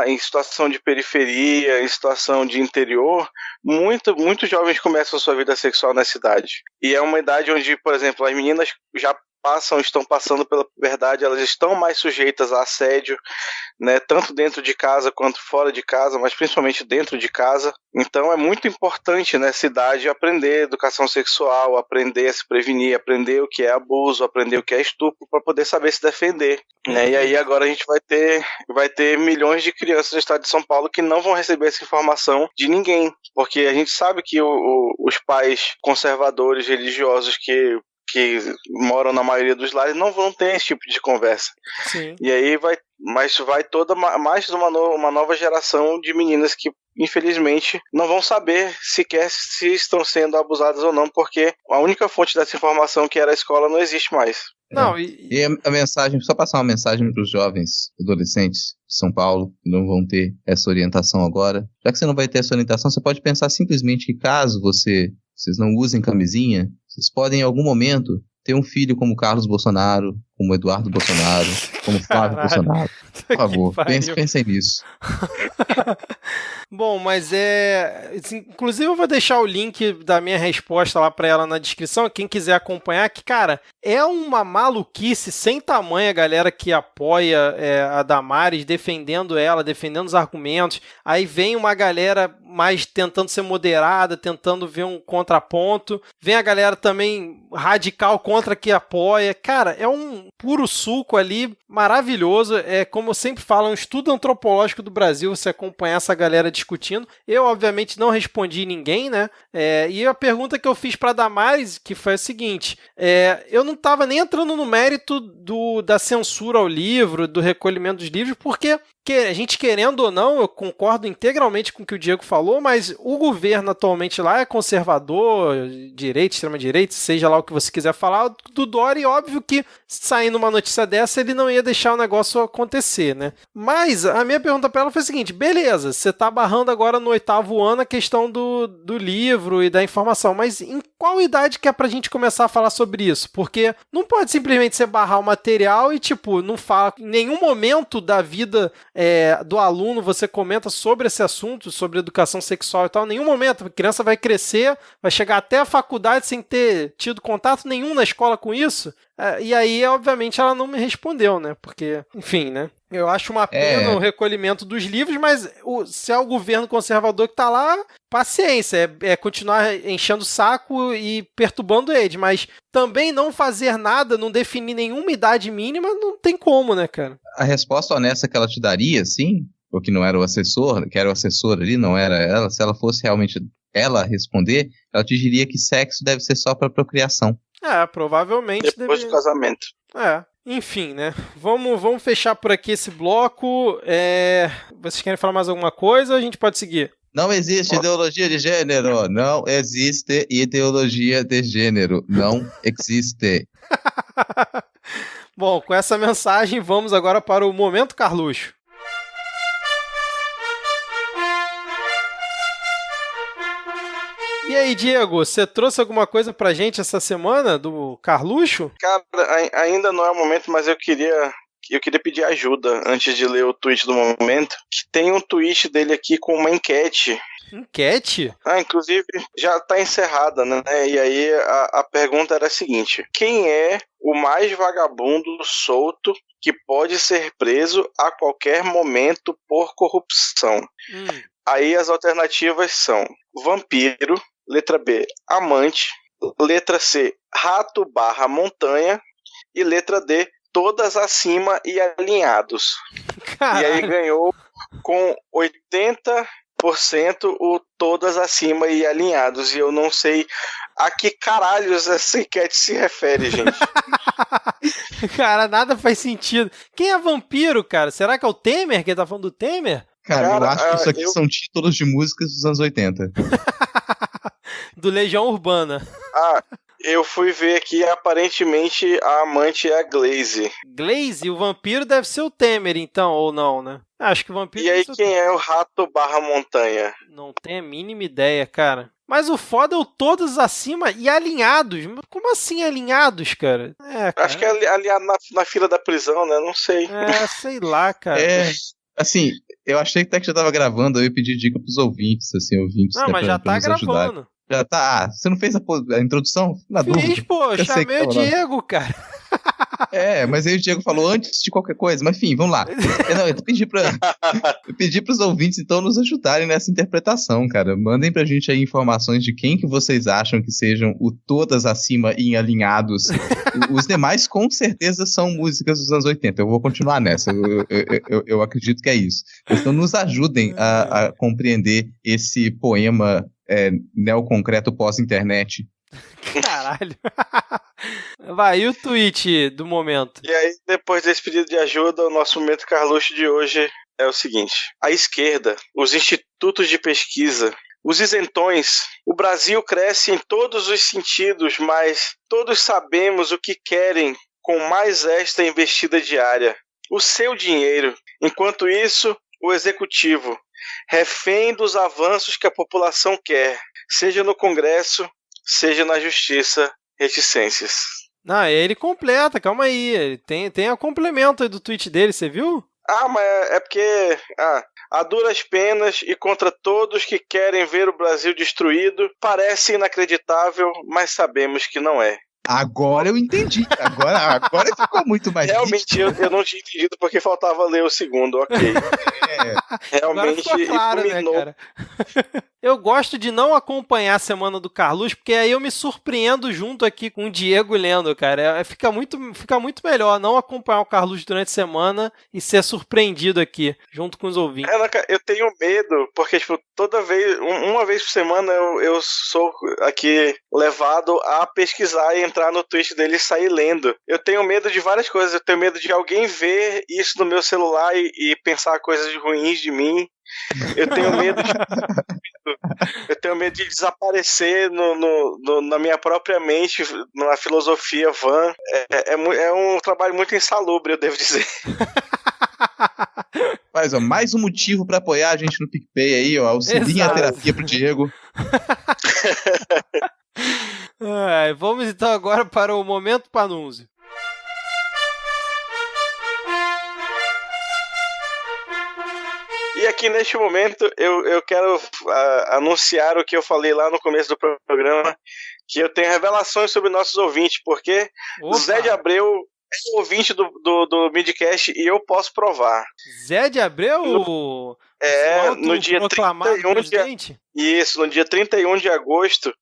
em situação de periferia, em situação de interior, muitos jovens começam a sua vida sexual nessa idade. E é uma idade onde, por exemplo, as meninas já estão passando pela puberdade, elas estão mais sujeitas a assédio, né, tanto dentro de casa quanto fora de casa, mas principalmente dentro de casa. Então é muito importante nessa idade aprender educação sexual, aprender a se prevenir, aprender o que é abuso, aprender o que é estupro, para poder saber se defender, né? E aí agora a gente vai ter milhões de crianças no estado de São Paulo que não vão receber essa informação de ninguém, porque a gente sabe que os pais conservadores religiosos que moram na maioria dos lares não vão ter esse tipo de conversa. Sim. E aí vai toda mais uma nova geração de meninas que infelizmente não vão saber sequer se estão sendo abusadas ou não, porque a única fonte dessa informação, que era a escola, não existe mais. Não, E a mensagem, só passar uma mensagem para os jovens adolescentes de São Paulo, que não vão ter essa orientação agora. Já que você não vai ter essa orientação, você pode pensar simplesmente que caso vocês não usem camisinha, vocês podem em algum momento ter um filho como Carlos Bolsonaro, como Eduardo Bolsonaro, como Flávio Bolsonaro. Por favor, pensem nisso. Bom, mas inclusive eu vou deixar o link da minha resposta lá pra ela na descrição, quem quiser acompanhar, que, cara, é uma maluquice sem tamanho a galera que apoia a Damares, defendendo ela, defendendo os argumentos. Aí vem uma galera mais tentando ser moderada, tentando ver um contraponto. Vem a galera também radical contra que apoia. Cara, é um puro suco ali, maravilhoso. É, como eu sempre falo, é um estudo antropológico do Brasil, você acompanhar essa galera discutindo. Eu, obviamente, não respondi ninguém, né? E a pergunta que eu fiz para Damares, que foi a seguinte, eu não estava nem entrando no mérito da censura ao livro, do recolhimento dos livros, porque a gente, querendo ou não, eu concordo integralmente com o que o Diego falou, mas o governo atualmente lá é conservador, direita, extrema-direita, seja lá o que você quiser falar, do Dória, e óbvio que saindo uma notícia dessa, ele não ia deixar o negócio acontecer, né? Mas a minha pergunta para ela foi a seguinte, beleza, você tá barrando agora no 8º ano a questão do livro e da informação, mas em qual idade que é pra gente começar a falar sobre isso? Porque não pode simplesmente você barrar o material e, tipo, não fala em nenhum momento da vida do aluno, você comenta sobre esse assunto, sobre educação sexual e tal, em nenhum momento. A criança vai crescer, vai chegar até a faculdade sem ter tido contato nenhum na escola com isso. E aí, obviamente, ela não me respondeu, né? Porque, enfim, né? Eu acho uma pena o recolhimento dos livros, mas se é o governo conservador que tá lá, paciência, é continuar enchendo o saco e perturbando ele, mas também não fazer nada, não definir nenhuma idade mínima, não tem como, né, cara? A resposta honesta que ela te daria, sim, porque não era o assessor, que era o assessor ali, não era ela, se ela fosse realmente ela responder, ela te diria que sexo deve ser só pra procriação. Provavelmente depois do casamento. Enfim, né? Vamos fechar por aqui esse bloco. Vocês querem falar mais alguma coisa ou a gente pode seguir? Não existe ideologia de gênero. Não existe ideologia de gênero. Não existe. Bom, com essa mensagem, vamos agora para o Momento Carluxo. E aí, Diego, você trouxe alguma coisa pra gente essa semana do Carluxo? Cara, ainda não é o momento, mas eu queria pedir ajuda antes de ler o tweet do momento. Que tem um tweet dele aqui com uma enquete. Enquete? Inclusive já tá encerrada, né? E aí a pergunta era a seguinte: quem é o mais vagabundo solto que pode ser preso a qualquer momento por corrupção? Aí as alternativas são vampiro, letra B, amante, letra C, rato/montanha e letra D, todas acima e alinhados. Caralho. E aí ganhou com 80% o todas acima e alinhados. E eu não sei a que caralhos essa enquete se refere, gente. Cara, nada faz sentido. Quem é vampiro, cara? Será que é o Temer? Que ele tá falando do Temer? Cara, eu acho que isso aqui são títulos de músicas dos anos 80. Do Legião Urbana. Eu fui ver aqui, aparentemente a amante é a Glaze. Glaze? O vampiro deve ser o Temer, então, ou não, né? Acho que o vampiro... E aí quem é o rato/montanha? Não tenho a mínima ideia, cara. Mas o foda é o todos acima e alinhados. Como assim alinhados, cara? Cara. Acho que é alinhado na fila da prisão, né? Não sei. Sei lá, cara. Assim, eu achei até que já tava gravando, eu ia pedir dica pros ouvintes, ouvintes. Não, mas já tá gravando. Ajudarem. Já tá. Você não fez a introdução? Na dúvida. Fiz, pô, chamei o Diego, cara. Mas aí o Diego falou antes de qualquer coisa, mas enfim, vamos lá. Eu pedi pros ouvintes, então, nos ajudarem nessa interpretação, cara. Mandem pra gente aí informações de quem que vocês acham que sejam o todas acima e alinhados. Os demais, com certeza, são músicas dos anos 80. Eu vou continuar nessa. Eu acredito que é isso. Então, nos ajudem a compreender esse poema neoconcreto pós-internet. Caralho. Vai, e o tweet do momento? E aí, depois desse pedido de ajuda, o nosso Momento Carluxo de hoje é o seguinte: a esquerda, os institutos de pesquisa, os isentões, o Brasil cresce em todos os sentidos, mas todos sabemos o que querem com mais esta investida diária: o seu dinheiro. Enquanto isso, o executivo, refém dos avanços que a população quer, seja no Congresso, seja na Justiça, reticências. Ele completa, calma aí. Tem a complemento aí do tweet dele, você viu? Mas é porque a duras penas e contra todos que querem ver o Brasil destruído, parece inacreditável, mas sabemos que não é. Agora eu entendi. Agora ficou muito mais realmente eu não tinha entendido porque faltava ler o segundo, ok. Realmente ficou claro, né, cara? Eu gosto de não acompanhar a semana do Carluxo, porque aí eu me surpreendo junto aqui com o Diego lendo, cara. Fica muito melhor não acompanhar o Carluxo durante a semana e ser surpreendido aqui, junto com os ouvintes. Eu tenho medo, porque toda vez, uma vez por semana eu sou aqui levado a pesquisar e entrar no tweet dele e sair lendo. Eu tenho medo de várias coisas. Eu tenho medo de alguém ver isso no meu celular e pensar coisas ruins de mim. Eu tenho medo de desaparecer na minha própria mente, na filosofia vã. É um trabalho muito insalubre, eu devo dizer. Mas, mais um motivo pra apoiar a gente no PicPay aí, auxilia a terapia pro Diego. Vamos então agora para o Momento Panúncio. E aqui neste momento eu quero anunciar o que eu falei lá no começo do programa, que eu tenho revelações sobre nossos ouvintes, porque Zé de Abreu é ouvinte do Midcast e eu posso provar. Zé de Abreu? No dia 31 de agosto,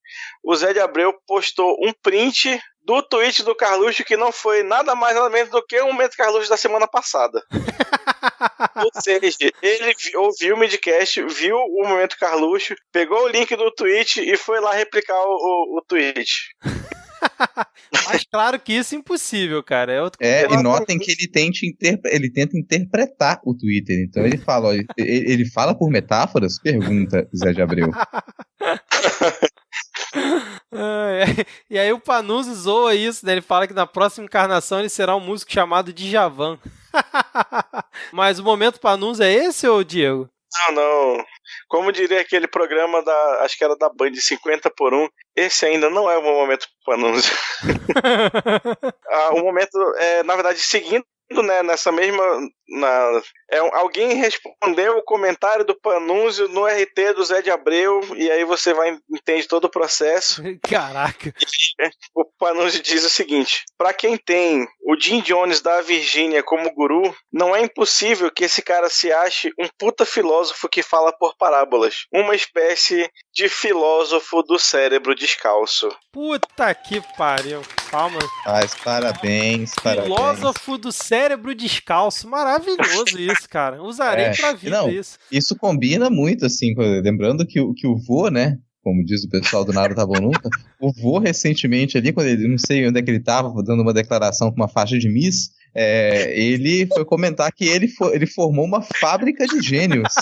o Zé de Abreu postou um print do tweet do Carluxo que não foi nada mais nada menos do que o Momento Carluxo da semana passada. Ou seja, ele ouviu o midcast, viu o Momento Carluxo, pegou o link do tweet e foi lá replicar o tweet. Mas claro que isso é impossível, cara. E notem que ele tenta interpretar o Twitter. Então ele fala, ó, ele fala por metáforas? Pergunta Zé de Abreu. E aí o Panunzio zoa isso, né? Ele fala que na próxima encarnação ele será um músico chamado Djavan. Mas o Momento Panunzio é esse, ô Diego? Não. Como diria aquele programa acho que era da Band 50 por 1, esse ainda não é o Momento Panunzio. O momento, na verdade, seguindo, né, nessa mesma... alguém respondeu o comentário do Panunzio no RT do Zé de Abreu, e aí você entende todo o processo. Caraca. O Panunzio diz o seguinte: pra quem tem o Jim Jones da Virgínia como guru, não é impossível que esse cara se ache um puta filósofo que fala por parábolas. Uma espécie de filósofo do cérebro descalço. Puta que pariu. Palmas. Parabéns. Filósofo do cérebro descalço. Maravilhoso isso, cara. Usarei pra vida isso. Isso combina muito, assim, lembrando que o vô, né? Como diz o pessoal do Nada Tá Bom Nunca, o vô recentemente ali, quando ele, não sei onde é que ele tava, dando uma declaração com uma faixa de Miss, ele foi comentar que ele formou uma fábrica de gênios.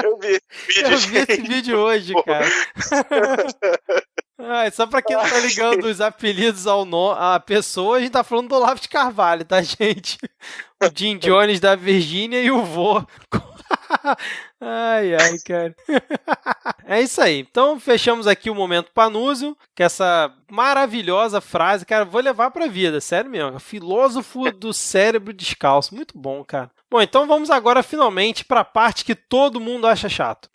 Eu vi esse vídeo hoje, cara. Só pra quem não tá ligando os apelidos à pessoa, a gente tá falando do Olavo de Carvalho, tá, gente? O Jim Jones da Virgínia e o vô. Ai, cara. É isso aí. Então, fechamos aqui o Momento Panunzio, que essa maravilhosa frase, cara, vou levar pra vida, sério mesmo. Filósofo do cérebro descalço. Muito bom, cara. Bom, então vamos agora finalmente pra parte que todo mundo acha chato.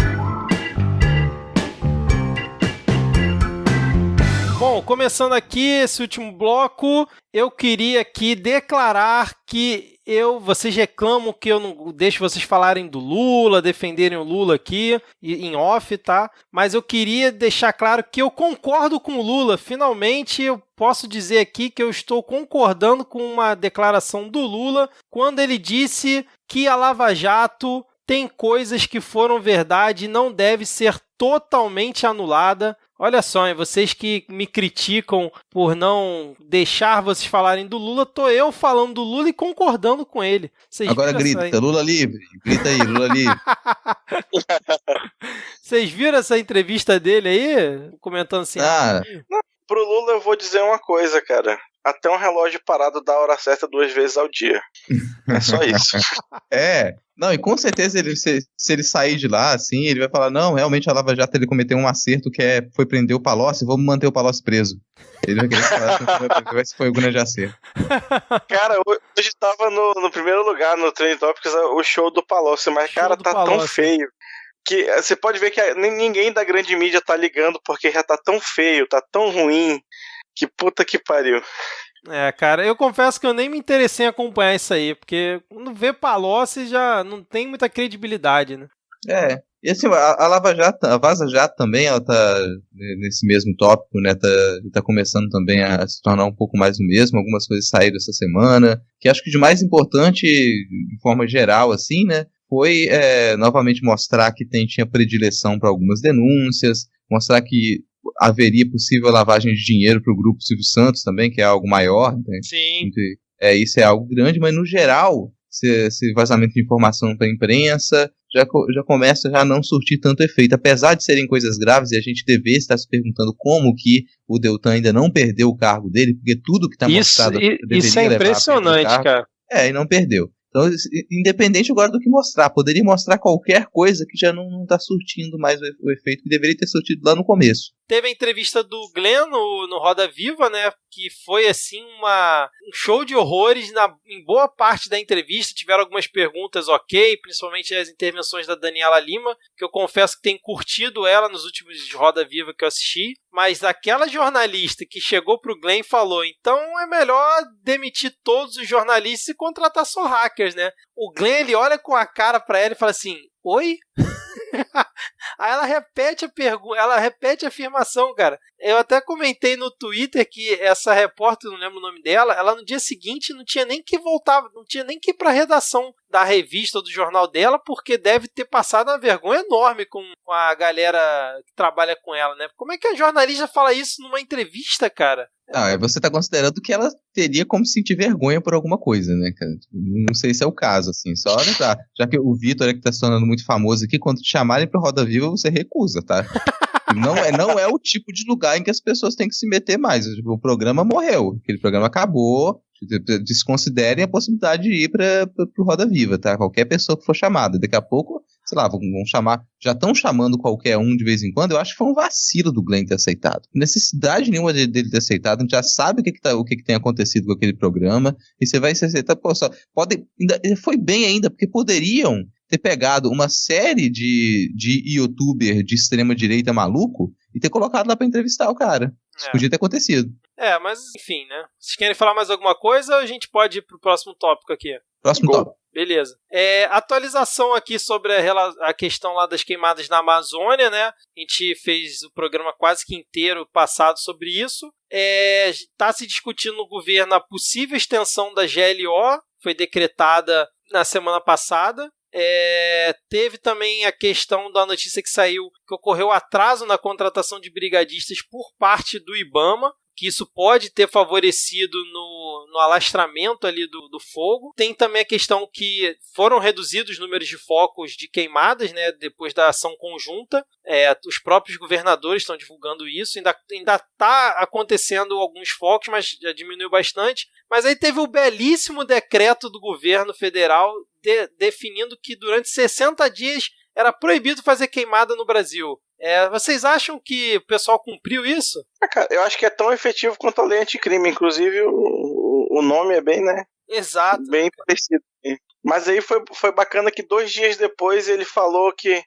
Bom, começando aqui esse último bloco, eu queria aqui declarar que vocês reclamam que eu não deixo vocês falarem do Lula, defenderem o Lula aqui, em off, tá? Mas eu queria deixar claro que eu concordo com o Lula. Finalmente eu posso dizer aqui que eu estou concordando com uma declaração do Lula quando ele disse que a Lava Jato tem coisas que foram verdade e não deve ser totalmente anulada. Olha só, vocês que me criticam por não deixar vocês falarem do Lula, tô eu falando do Lula e concordando com ele. Vocês agora grita, Lula livre. Grita aí, Lula livre. Vocês viram essa entrevista dele aí? Comentando assim. Pro Lula eu vou dizer uma coisa, cara. Até um relógio parado dá a hora certa 2 vezes ao dia. É só isso. Não, e com certeza se ele sair de lá, assim, ele vai falar, não, realmente a Lava Jato ele cometeu um acerto que foi prender o Palocci, vamos manter o Palocci preso. Ele vai querer falar que foi o grande acerto. Cara, hoje tava no primeiro lugar no Trending Topics o show do Palocci, mas cara, tá tão feio que você pode ver que ninguém da grande mídia tá ligando porque já tá tão feio, tá tão ruim, que puta que pariu. Cara, eu confesso que eu nem me interessei em acompanhar isso aí, porque quando vê Palocci já não tem muita credibilidade, né? E assim, a Lava Jato, a Vaza Jato também, ela tá nesse mesmo tópico, né, tá começando também a se tornar um pouco mais do mesmo, algumas coisas saíram essa semana, que acho que de mais importante, de forma geral, assim, né, foi novamente mostrar que tinha predileção para algumas denúncias, mostrar que haveria possível lavagem de dinheiro para o grupo Silvio Santos também, que é algo maior, né? Sim. Isso é algo grande, mas no geral, esse vazamento de informação para a imprensa já começa a não surtir tanto efeito, apesar de serem coisas graves e a gente deveria estar se perguntando como que o Deltan ainda não perdeu o cargo dele, porque tudo que está mostrado isso é impressionante, cara. E não perdeu. Então, independente agora do que mostrar, poderia mostrar qualquer coisa que já não está surtindo mais o efeito que deveria ter surtido lá no começo. Teve a entrevista do Glenn no Roda Viva, né? Que foi assim um show de horrores em boa parte da entrevista. Tiveram algumas perguntas ok, principalmente as intervenções da Daniela Lima, que eu confesso que tenho curtido ela nos últimos Roda Viva que eu assisti. Mas aquela jornalista que chegou pro Glenn e falou: então é melhor demitir todos os jornalistas e contratar só hackers, né? O Glenn, ele olha com a cara pra ela e fala assim: oi? Aí ela repete a pergunta, ela repete a afirmação, cara. Eu até comentei no Twitter que essa repórter, não lembro o nome dela, ela no dia seguinte não tinha nem que voltar, não tinha nem que ir pra redação da revista ou do jornal dela, porque deve ter passado uma vergonha enorme com a galera que trabalha com ela, né? Como é que a jornalista fala isso numa entrevista, cara? Ah, você tá considerando que ela teria como sentir vergonha por alguma coisa, né, cara? Não sei se é o caso, assim, só lembrar. Já que o Vitor é que tá se tornando muito famoso aqui, quando te chamarem pra Roda Viva, você recusa, tá? Não é o tipo de lugar em que as pessoas têm que se meter mais. O programa morreu, aquele programa acabou. Desconsiderem a possibilidade de ir pro Roda Viva, tá? Qualquer pessoa que for chamada. Daqui a pouco, sei lá, vão chamar. Já estão chamando qualquer um de vez em quando. Eu acho que foi um vacilo do Glenn ter aceitado. Necessidade nenhuma dele ter aceitado. A gente já sabe o que tem acontecido com aquele programa. E você vai se aceitar. Pô, foi bem ainda, porque poderiam ter pegado uma série de youtuber de extrema direita maluco e ter colocado lá pra entrevistar o cara. Isso podia ter acontecido. Mas enfim, né? Vocês querem falar mais alguma coisa ou a gente pode ir pro próximo tópico aqui? Próximo tópico. Beleza. Atualização aqui sobre a questão lá das queimadas na Amazônia, né? A gente fez o programa quase que inteiro passado sobre isso. Está se discutindo no governo a possível extensão da GLO, foi decretada na semana passada. Teve também a questão da notícia que saiu que ocorreu atraso na contratação de brigadistas por parte do IBAMA, que isso pode ter favorecido no alastramento ali do fogo. Tem também a questão que foram reduzidos os números de focos de queimadas, né, depois da ação conjunta. Os próprios governadores estão divulgando isso. Ainda está acontecendo alguns focos, mas já diminuiu bastante. Mas aí teve o belíssimo decreto do governo federal definindo que durante 60 dias era proibido fazer queimada no Brasil. Vocês acham que o pessoal cumpriu isso? Cara, eu acho que é tão efetivo quanto a lei anticrime. Inclusive, o nome é bem, né? Exato. Bem parecido. Mas aí foi bacana que 2 dias depois ele falou que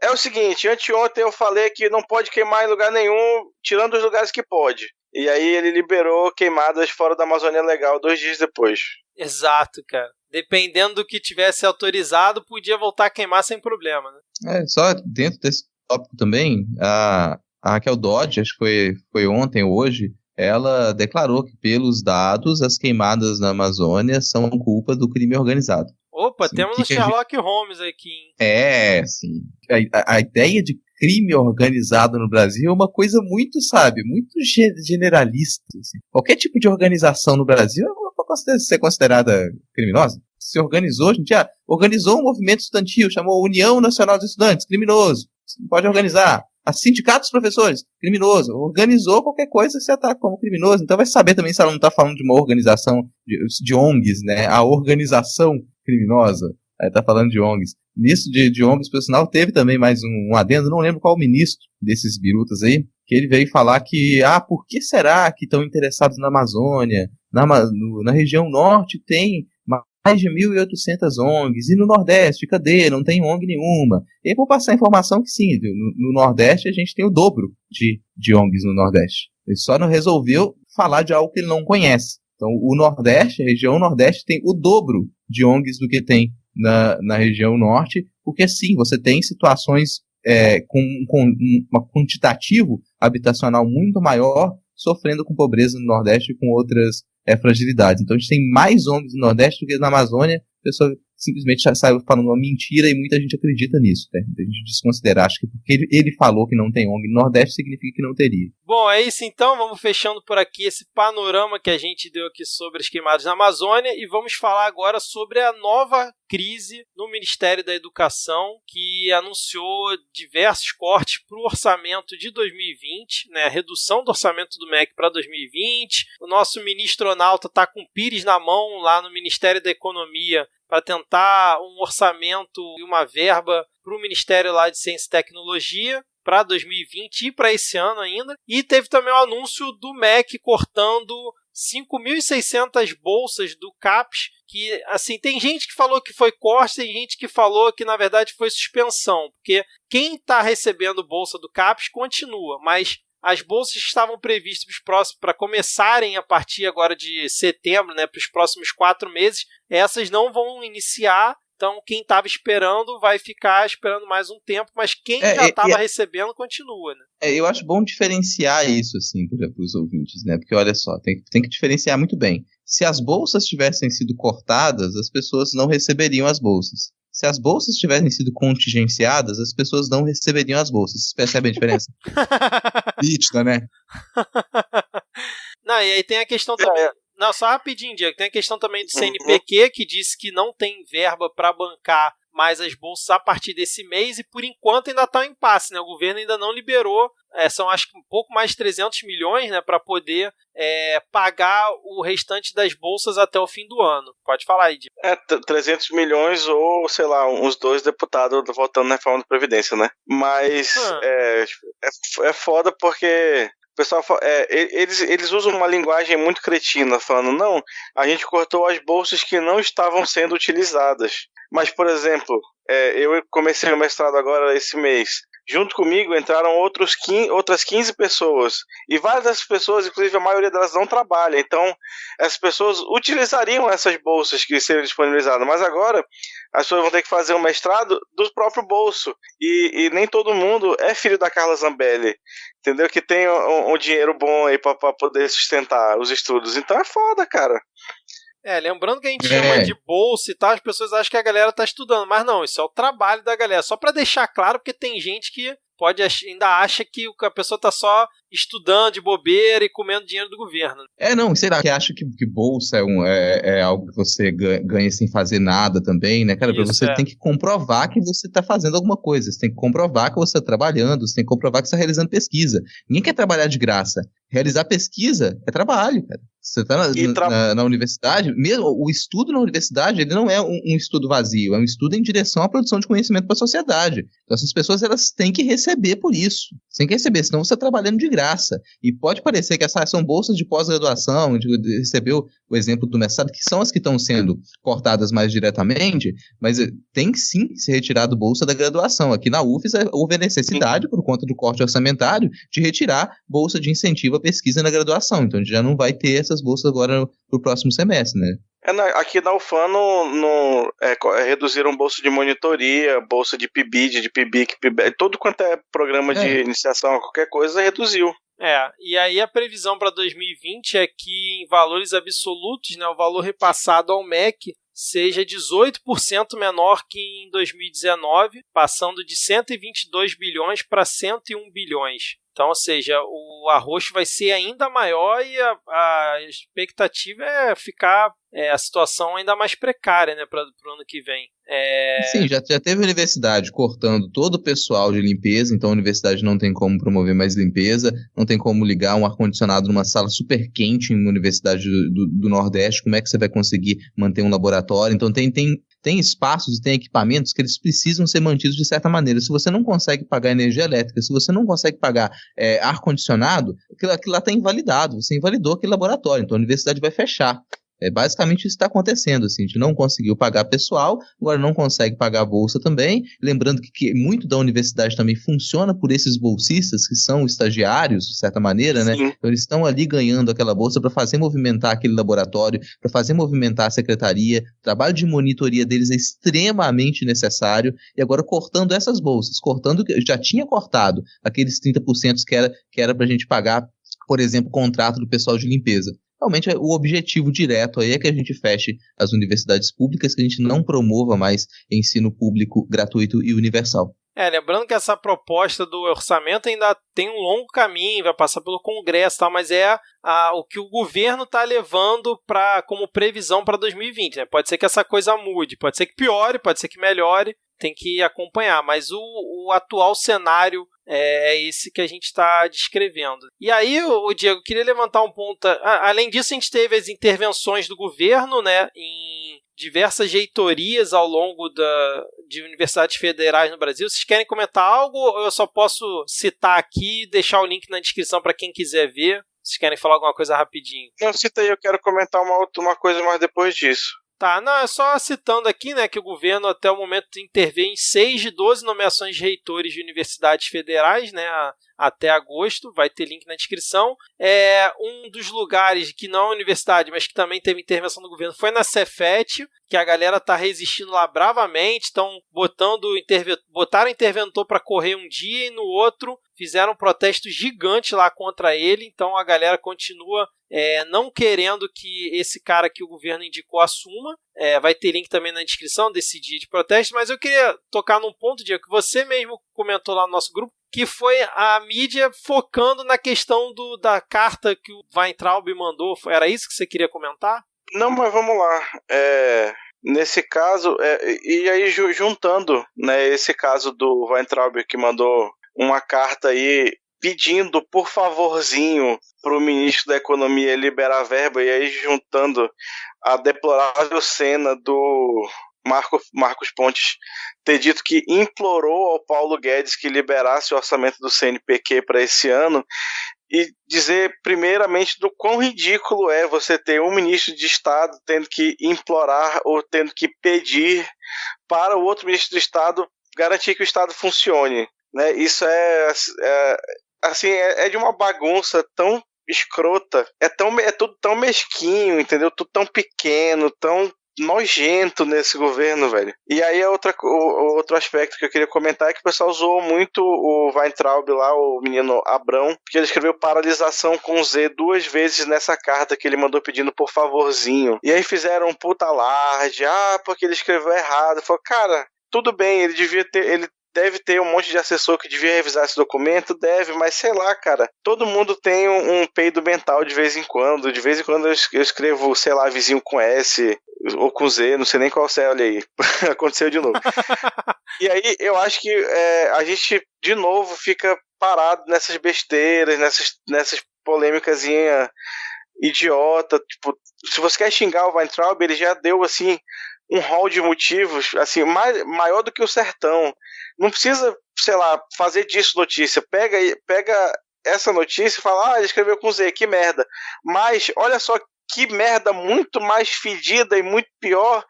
é o seguinte, anteontem eu falei que não pode queimar em lugar nenhum, tirando os lugares que pode. E aí ele liberou queimadas fora da Amazônia Legal 2 dias depois. Exato, cara. Dependendo do que tivesse autorizado, podia voltar a queimar sem problema, né? Só dentro desse tópico também, a Raquel Dodge, acho que foi ontem ou hoje, ela declarou que, pelos dados, as queimadas na Amazônia são culpa do crime organizado. Opa, sim, temos o Sherlock Holmes aqui, hein? Sim. A ideia de crime organizado no Brasil é uma coisa muito, muito generalista. Assim. Qualquer tipo de organização no Brasil pode ser considerada criminosa. Se organizou, a gente já organizou um movimento estudantil, chamou União Nacional dos Estudantes, criminoso. Você não pode organizar. A sindicato dos professores, criminoso. Organizou qualquer coisa, você ataca como criminoso. Então vai saber também se ela não está falando de uma organização de ONGs, né? A organização criminosa. Aí tá falando de ONGs. Nisso de ONGs, por sinal, teve também mais um adendo, não lembro qual ministro desses birutas aí, que ele veio falar que, por que será que estão interessados na Amazônia? Na região norte tem mais de 1.800 ONGs, e no Nordeste, cadê? Não tem ONG nenhuma. E aí vou passar a informação que sim, no Nordeste a gente tem o dobro de ONGs no Nordeste. Ele só não resolveu falar de algo que ele não conhece. Então o Nordeste, a região Nordeste tem o dobro de ONGs do que tem na região Norte, porque sim, você tem situações com um quantitativo habitacional muito maior, sofrendo com pobreza no Nordeste e com outras fragilidades. Então a gente tem mais ONGs no Nordeste do que na Amazônia. A pessoa simplesmente já saiu falando uma mentira e muita gente acredita nisso. Né? A gente desconsidera, acho que porque ele falou que não tem ONG no Nordeste significa que não teria. Bom, é isso então, vamos fechando por aqui esse panorama que a gente deu aqui sobre as queimadas na Amazônia e vamos falar agora sobre a nova crise no Ministério da Educação, que anunciou diversos cortes para o orçamento de 2020, né, a redução do orçamento do MEC para 2020. O nosso ministro Ronaldo está com o pires na mão lá no Ministério da Economia para tentar um orçamento e uma verba para o Ministério lá de Ciência e Tecnologia para 2020 e para esse ano ainda. E teve também o anúncio do MEC cortando 5.600 bolsas do CAPES, que, assim, tem gente que falou que foi corte, tem gente que falou que, na verdade, foi suspensão, porque quem está recebendo bolsa do CAPES continua, mas as bolsas que estavam previstas para começarem a partir agora de setembro, né, para os próximos 4 meses, essas não vão iniciar Então, quem estava esperando vai ficar esperando mais um tempo, mas quem já estava recebendo continua, né? Eu acho bom diferenciar isso, assim, para os ouvintes, né? Porque, olha só, tem que diferenciar muito bem. Se as bolsas tivessem sido cortadas, as pessoas não receberiam as bolsas. Se as bolsas tivessem sido contingenciadas, as pessoas não receberiam as bolsas. Vocês percebem a diferença? Nítida, né? Não, e aí tem a questão também... Não, só rapidinho, Diego. Tem a questão também do CNPq, que disse que não tem verba para bancar mais as bolsas a partir desse mês, e por enquanto ainda está em impasse, né? O governo ainda não liberou, são acho que um pouco mais de 300 milhões, né, para poder pagar o restante das bolsas até o fim do ano. Pode falar aí, Diego. 300 milhões ou, sei lá, uns 2 deputados votando na reforma da Previdência, né? Mas é foda porque... O pessoal eles usam uma linguagem muito cretina, falando, não, a gente cortou as bolsas que não estavam sendo utilizadas. Mas, por exemplo, eu comecei o mestrado agora esse mês. Junto comigo entraram outras 15 pessoas. E várias dessas pessoas, inclusive a maioria delas, não trabalha. Então, essas pessoas utilizariam essas bolsas que seriam disponibilizadas. Mas agora, as pessoas vão ter que fazer um mestrado do próprio bolso. E nem todo mundo é filho da Carla Zambelli. Entendeu? Que tem um dinheiro bom aí pra poder sustentar os estudos. Então é foda, cara. Lembrando que a gente chama de bolsa e tal, as pessoas acham que a galera tá estudando, mas não, isso é o trabalho da galera, só pra deixar claro, porque tem gente que ainda acha que a pessoa tá só estudando de bobeira e comendo dinheiro do governo. Não, sei lá, que acha que bolsa é algo que você ganha sem fazer nada também, né, cara? Você tem que comprovar que você tá fazendo alguma coisa, você tem que comprovar que você tá trabalhando, você tem que comprovar que você tá realizando pesquisa. Ninguém quer trabalhar de graça. Realizar pesquisa é trabalho, cara. Você está na universidade, mesmo o estudo na universidade, ele não é um estudo vazio, é um estudo em direção à produção de conhecimento para a sociedade. Então essas pessoas, elas têm que receber por isso. Você tem que receber, senão você está trabalhando de graça. E pode parecer que essas são bolsas de pós-graduação, recebeu o exemplo do mestrado, que são as que estão sendo cortadas mais diretamente, mas tem que sim ser retirado bolsa da graduação. Aqui na UFES houve a necessidade, por conta do corte orçamentário, de retirar bolsa de incentivo à pesquisa na graduação. Então a gente já não vai ter essas bolsas agora pro próximo semestre, né? Aqui na UFAM reduziram bolsa de monitoria, bolsa de PIBID, de PIBIC, todo quanto é programa de iniciação a qualquer coisa, reduziu. E aí a previsão para 2020 é que em valores absolutos, né, o valor repassado ao MEC seja 18% menor que em 2019, passando de 122 bilhões para 101 bilhões. Então, ou seja, o arroxo vai ser ainda maior e a expectativa é ficar a situação ainda mais precária, né, para o ano que vem. Sim, já teve universidade cortando todo o pessoal de limpeza, então a universidade não tem como promover mais limpeza, não tem como ligar um ar-condicionado numa sala super quente em uma universidade do Nordeste, como é que você vai conseguir manter um laboratório? Então tem espaços e tem equipamentos que eles precisam ser mantidos de certa maneira. Se você não consegue pagar energia elétrica, se você não consegue pagar ar-condicionado, aquilo lá está invalidado, você invalidou aquele laboratório, então a universidade vai fechar. Basicamente isso está acontecendo, assim, a gente não conseguiu pagar pessoal, agora não consegue pagar a bolsa também, lembrando que muito da universidade também funciona por esses bolsistas que são estagiários, de certa maneira, né? Então eles estão ali ganhando aquela bolsa para fazer movimentar aquele laboratório, para fazer movimentar a secretaria, o trabalho de monitoria deles é extremamente necessário, e agora cortando essas bolsas, já tinha cortado aqueles 30% que era para a gente pagar, por exemplo, o contrato do pessoal de limpeza. Realmente o objetivo direto aí é que a gente feche as universidades públicas, que a gente não promova mais ensino público gratuito e universal. Lembrando que essa proposta do orçamento ainda tem um longo caminho, vai passar pelo Congresso e tal, mas o que o governo está levando como previsão para 2020. Né? Pode ser que essa coisa mude, pode ser que piore, pode ser que melhore, tem que acompanhar, mas o atual cenário é esse que a gente está descrevendo. E aí, Diego, queria levantar um ponto. Além disso, a gente teve as intervenções do governo, né, em diversas reitorias ao longo de universidades federais no Brasil. Vocês querem comentar algo ou eu só posso citar aqui e deixar o link na descrição para quem quiser ver? Vocês querem falar alguma coisa rapidinho? Não, cita aí, eu quero comentar uma coisa mais depois disso. Tá, não, é só citando aqui, né, que o governo até o momento interveio em 6 de 12 nomeações de reitores de universidades federais, né, até agosto, vai ter link na descrição. Um dos lugares que não é universidade, mas que também teve intervenção do governo, foi na Cefet, que a galera tá resistindo lá bravamente, estão botaram interventor para correr um dia e no outro fizeram um protesto gigante lá contra ele, então a galera continua não querendo que esse cara que o governo indicou assuma. Vai ter link também na descrição desse dia de protesto, mas eu queria tocar num ponto, Diego, que você mesmo comentou lá no nosso grupo, que foi a mídia focando na questão da carta que o Weintraub mandou. Era isso que você queria comentar? Não, mas vamos lá. Nesse caso, e aí juntando, né, esse caso do Weintraub que mandou uma carta aí pedindo por favorzinho para o ministro da Economia liberar verba, e aí juntando a deplorável cena do Marcos Pontes ter dito que implorou ao Paulo Guedes que liberasse o orçamento do CNPq para esse ano, e dizer primeiramente do quão ridículo é você ter um ministro de Estado tendo que implorar ou tendo que pedir para o outro ministro de Estado garantir que o Estado funcione, né? Isso é de uma bagunça tão escrota, é tudo tão mesquinho, entendeu? Tudo tão pequeno, tão nojento nesse governo, velho. E aí outro aspecto que eu queria comentar é que o pessoal zoou muito o Weintraub lá, o menino Abrão, porque ele escreveu paralisação com Z 2 vezes nessa carta que ele mandou pedindo por favorzinho. E aí fizeram um puta alarde, porque ele escreveu errado. Falei, cara, tudo bem, ele deve ter um monte de assessor que devia revisar esse documento, mas sei lá, cara, todo mundo tem um peido mental de vez em quando eu escrevo, sei lá, vizinho com S ou com Z, não sei nem qual é, olha aí, aconteceu de novo. E aí eu acho que a gente de novo fica parado nessas besteiras, nessas polêmicas idiota, tipo, se você quer xingar o Weintraub, ele já deu assim um rol de motivos assim, maior do que o Sertão. Não precisa, sei lá, fazer disso notícia. Pega essa notícia e fala, ele escreveu com Z, que merda. Mas olha só que merda muito mais fedida e muito pior,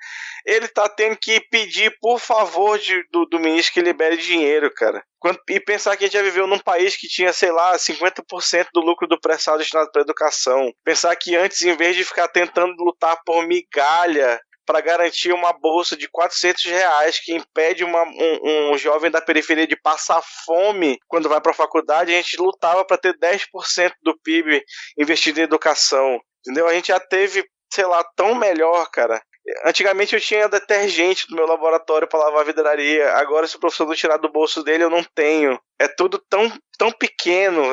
ele tá tendo que pedir por favor do ministro que libere dinheiro, cara. E pensar que a gente já viveu num país que tinha, sei lá, 50% do lucro do pré-sal destinado para educação. Pensar que antes, em vez de ficar tentando lutar por migalha para garantir uma bolsa de R$400 que impede um jovem da periferia de passar fome quando vai para a faculdade, a gente lutava para ter 10% do PIB investido em educação. Entendeu? A gente já teve, sei lá, tão melhor, cara. Antigamente eu tinha detergente no meu laboratório para lavar a vidraria. Agora, se o professor não tirar do bolso dele, eu não tenho. É tudo tão pequeno.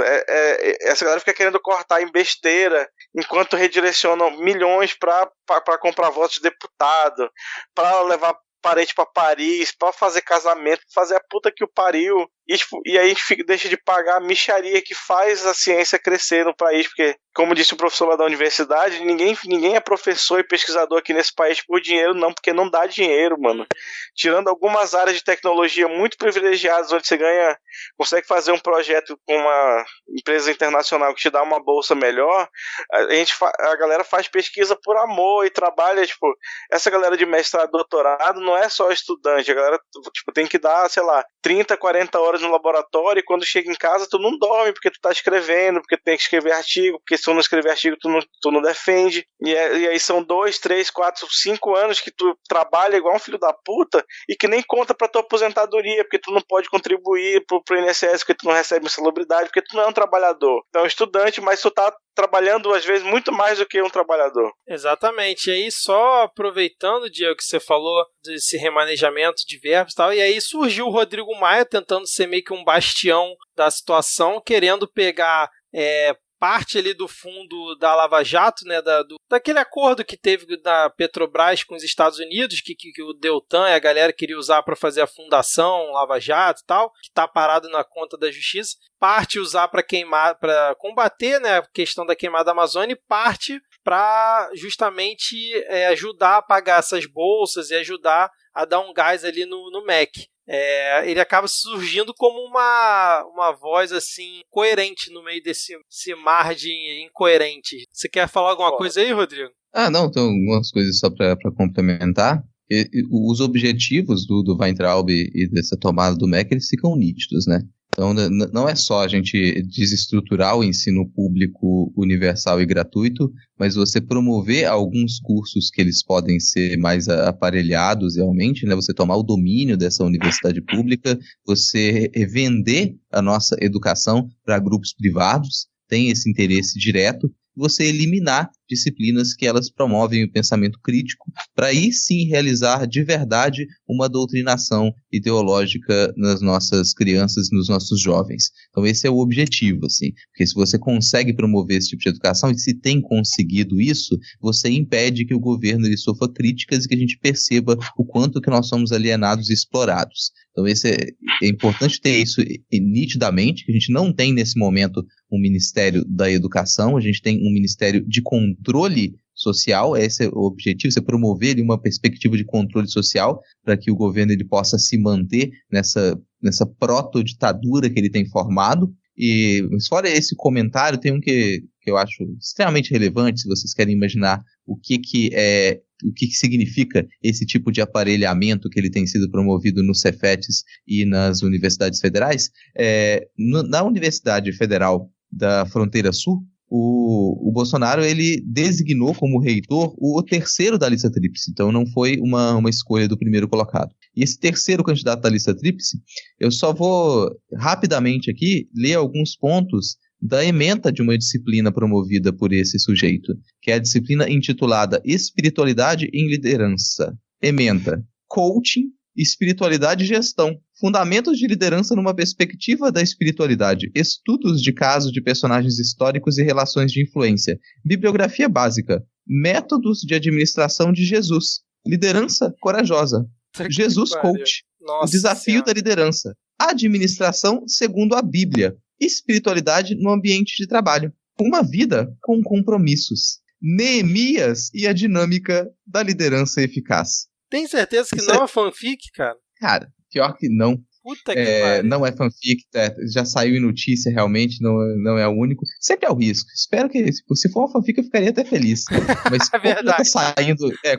Essa galera fica querendo cortar em besteira, enquanto redirecionam milhões para comprar votos de deputado, para levar parente para Paris, para fazer casamento, pra fazer a puta que o pariu. E aí a gente deixa de pagar a mixaria que faz a ciência crescer no país, porque, como disse o professor lá da universidade, ninguém é professor e pesquisador aqui nesse país por dinheiro, não, porque não dá dinheiro, mano. Tirando algumas áreas de tecnologia muito privilegiadas, onde você consegue fazer um projeto com uma empresa internacional que te dá uma bolsa melhor, a galera faz pesquisa por amor e trabalha, tipo, essa galera de mestrado, doutorado, não é só estudante, a galera, tipo, tem que dar, sei lá, 30, 40 horas no laboratório, e quando chega em casa tu não dorme, porque tu tá escrevendo, porque tu tem que escrever artigo, porque se tu não escrever artigo tu não defende, e aí são 2, 3, 4, 5 anos que tu trabalha igual um filho da puta, e que nem conta pra tua aposentadoria, porque tu não pode contribuir pro INSS, porque tu não recebe insalubridade, porque tu não é um trabalhador. Então é um estudante, mas tu tá trabalhando às vezes muito mais do que um trabalhador. Exatamente. E aí, só aproveitando, Diego, que você falou desse remanejamento de verbos e tal, e aí surgiu o Rodrigo Maia tentando ser meio que um bastião da situação, querendo pegar parte ali do fundo da Lava Jato, né, daquele acordo que teve da Petrobras com os Estados Unidos, que o Deltan e a galera queria usar para fazer a fundação Lava Jato e tal, que está parado na conta da Justiça, parte usar para combater, né, a questão da queimada da Amazônia, e parte para justamente ajudar a pagar essas bolsas e ajudar a dar um gás ali no MEC. Ele acaba surgindo como uma voz assim coerente no meio desse mar de incoerentes. Você quer falar alguma coisa aí, Rodrigo? Não, então algumas coisas só para complementar. Os objetivos do Weintraub e dessa tomada do MEC, eles ficam nítidos, né? Então, não é só a gente desestruturar o ensino público universal e gratuito, mas você promover alguns cursos que eles podem ser mais aparelhados realmente, né? Você tomar o domínio dessa universidade pública, você vender a nossa educação para grupos privados, tem esse interesse direto, você eliminar disciplinas que elas promovem o pensamento crítico, para aí sim realizar de verdade uma doutrinação ideológica nas nossas crianças, nos nossos jovens. Então esse é o objetivo, assim, porque se você consegue promover esse tipo de educação, e se tem conseguido isso, você impede que o governo ele sofra críticas e que a gente perceba o quanto que nós somos alienados e explorados. Então é importante ter isso nitidamente, que a gente não tem nesse momento um Ministério da Educação, a gente tem um Ministério de Controle Social, esse é o objetivo, você promover uma perspectiva de controle social para que o governo ele possa se manter nessa proto-ditadura que ele tem formado. Mas fora esse comentário, tem um que eu acho extremamente relevante, se vocês querem imaginar o que significa esse tipo de aparelhamento que ele tem sido promovido nos Cefetes e nas universidades federais. Na Universidade Federal da Fronteira Sul, o Bolsonaro ele designou como reitor o terceiro da lista tríplice, então não foi uma escolha do primeiro colocado. E esse terceiro candidato da lista tríplice, eu só vou rapidamente aqui ler alguns pontos da ementa de uma disciplina promovida por esse sujeito, que é a disciplina intitulada Espiritualidade em Liderança. Ementa: Coaching, Espiritualidade e Gestão. Fundamentos de liderança numa perspectiva da espiritualidade. Estudos de casos de personagens históricos e relações de influência. Bibliografia básica. Métodos de administração de Jesus. Liderança corajosa. Jesus Coach. O desafio da liderança. Administração segundo a Bíblia. Espiritualidade no ambiente de trabalho. Uma vida com compromissos. Neemias e a dinâmica da liderança eficaz. Tem certeza que não é fanfic, cara? Cara, pior que não. Puta que pariu. Não é fanfic, já saiu em notícia realmente, não é o único. Sempre é o risco. Espero que, se for uma fanfic, eu ficaria até feliz. Mas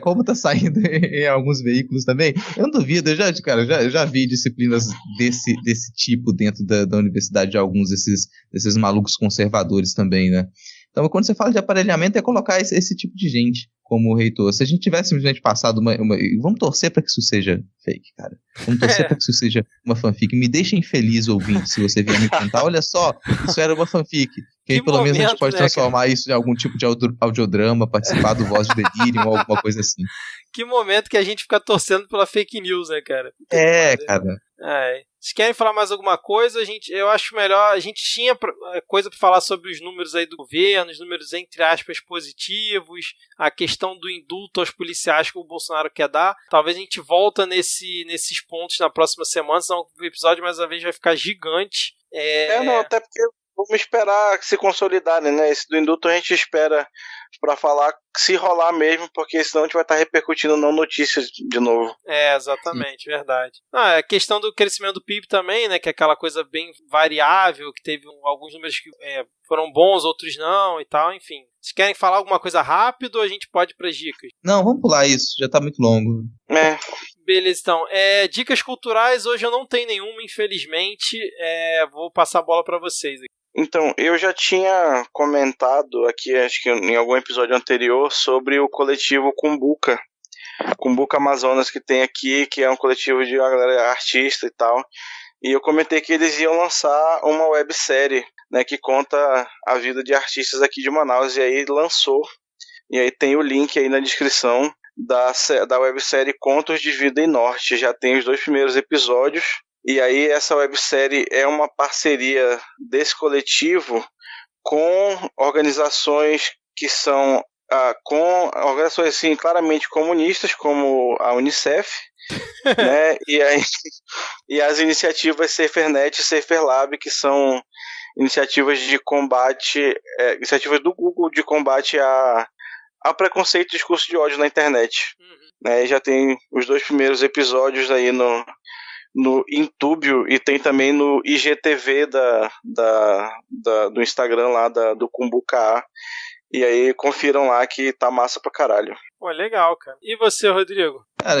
como tá saindo em alguns veículos também, eu não duvido, eu já vi disciplinas desse tipo dentro da universidade de alguns desses malucos conservadores também, né? Então, quando você fala de aparelhamento, é colocar esse tipo de gente como reitor. Se a gente tivesse simplesmente passado vamos torcer para que isso seja fake, cara. Vamos torcer para que isso seja uma fanfic. Me deixem feliz, ouvinte, se você vier me contar. Olha só, isso era uma fanfic. Que aí, pelo menos, a gente pode transformar isso em algum tipo de audiodrama, participar do Voz de Delírio ou alguma coisa assim. Que momento que a gente fica torcendo pela fake news, né, cara? Cara. Se querem falar mais alguma coisa, eu acho melhor. A gente tinha coisa para falar sobre os números aí do governo, os números entre aspas positivos, a questão do indulto aos policiais que o Bolsonaro quer dar. Talvez a gente volta nesses pontos na próxima semana, senão o episódio mais uma vez vai ficar gigante. Até porque vamos esperar se consolidarem, né? Esse do indulto a gente espera pra falar se rolar mesmo, porque senão a gente vai estar repercutindo não notícias de novo. Exatamente, verdade. A questão do crescimento do PIB também, né? Que é aquela coisa bem variável, que teve alguns números que foram bons, outros não e tal, enfim. Se querem falar alguma coisa rápido, a gente pode ir pras dicas. Não, vamos pular isso, já tá muito longo. Beleza, então. Dicas culturais, hoje eu não tenho nenhuma, infelizmente. Vou passar a bola pra vocês aqui. Então, eu já tinha comentado aqui, acho que em algum episódio anterior, sobre o coletivo Cumbuca Amazonas que tem aqui, que é um coletivo de uma galera artista e tal. E eu comentei que eles iam lançar uma websérie, né, que conta a vida de artistas aqui de Manaus, e aí lançou. E aí tem o link aí na descrição da websérie Contos de Vida e Norte. Já tem os 2 primeiros episódios. E aí essa websérie é uma parceria desse coletivo com organizações que são com organizações assim, claramente comunistas, como a Unicef, né? E as iniciativas SaferNet e SaferLab, que são iniciativas de combate, iniciativas do Google de combate a preconceito e discurso de ódio na internet. Né? Já tem os 2 primeiros episódios aí no Intúbio, e tem também no IGTV do Instagram lá do Cumbuca. E aí confiram lá que tá massa pra caralho. Pô, legal, cara. E você, Rodrigo? Cara,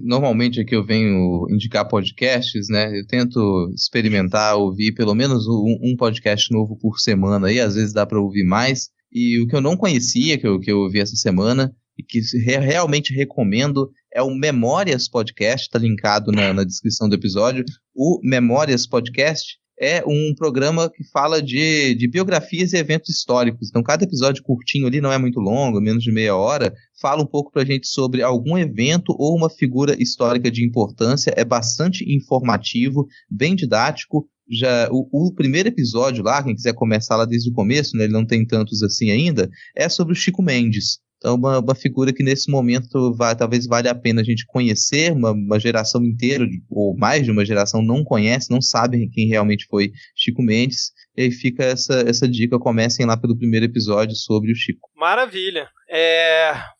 normalmente aqui eu venho indicar podcasts, né? Eu tento experimentar, ouvir pelo menos um podcast novo por semana aí, às vezes dá pra ouvir mais. E o que eu não conhecia, que eu ouvi essa semana, e que realmente recomendo, é o Memórias Podcast, tá linkado na descrição do episódio. O Memórias Podcast é um programa que fala de biografias e eventos históricos. Então, cada episódio curtinho ali, não é muito longo, menos de meia hora, fala um pouco pra gente sobre algum evento ou uma figura histórica de importância. É bastante informativo, bem didático. Já o primeiro episódio lá, quem quiser começar lá desde o começo, né, ele não tem tantos assim ainda, é sobre o Chico Mendes. Então, uma figura que nesse momento talvez valha a pena a gente conhecer, uma geração inteira, ou mais de uma geração, não conhece, não sabe quem realmente foi Chico Mendes. E aí fica essa dica, comecem lá pelo primeiro episódio sobre o Chico. Maravilha.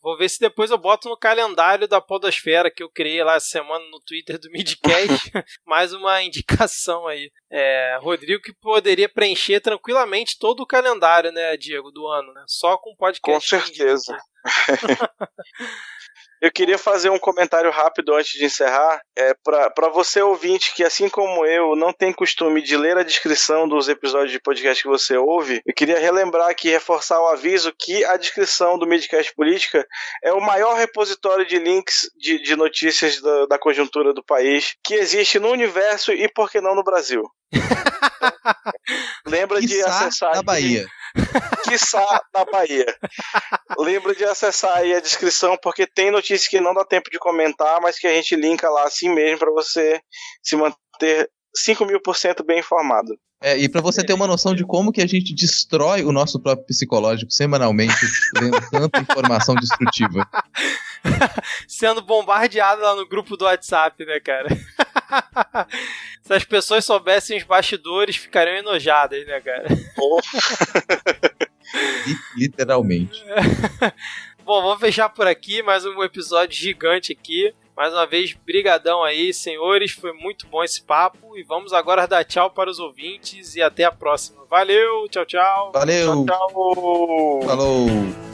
Vou ver se depois eu boto no calendário da Podosfera que eu criei lá essa semana no Twitter do Midcast. Mais uma indicação aí. Rodrigo que poderia preencher tranquilamente todo o calendário, né, Diego, do ano, né? Só com podcast. Com certeza. Eu queria fazer um comentário rápido antes de encerrar. Para você ouvinte que, assim como eu, não tem costume de ler a descrição dos episódios de podcast que você ouve, eu queria relembrar aqui, reforçar o aviso que a descrição do Midcast Política é o maior repositório de links de notícias da conjuntura do país que existe no universo e, por que não, no Brasil. Lembra de acessar na Bahia. Quiçá na Bahia. Lembra de acessar aí a descrição, porque tem notícias que não dá tempo de comentar, mas que a gente linka lá assim mesmo para você se manter 5.000% bem informado. E para você ter uma noção de como que a gente destrói o nosso próprio psicológico semanalmente, lendo tanta informação destrutiva. Sendo bombardeado lá no grupo do WhatsApp, né, cara? Se as pessoas soubessem os bastidores, ficariam enojadas, né, cara? Literalmente. Bom, vamos fechar por aqui, mais um episódio gigante aqui. Mais uma vez, brigadão aí, senhores, foi muito bom esse papo e vamos agora dar tchau para os ouvintes e até a próxima. Valeu, tchau, tchau. Valeu. Tchau, tchau. Falou.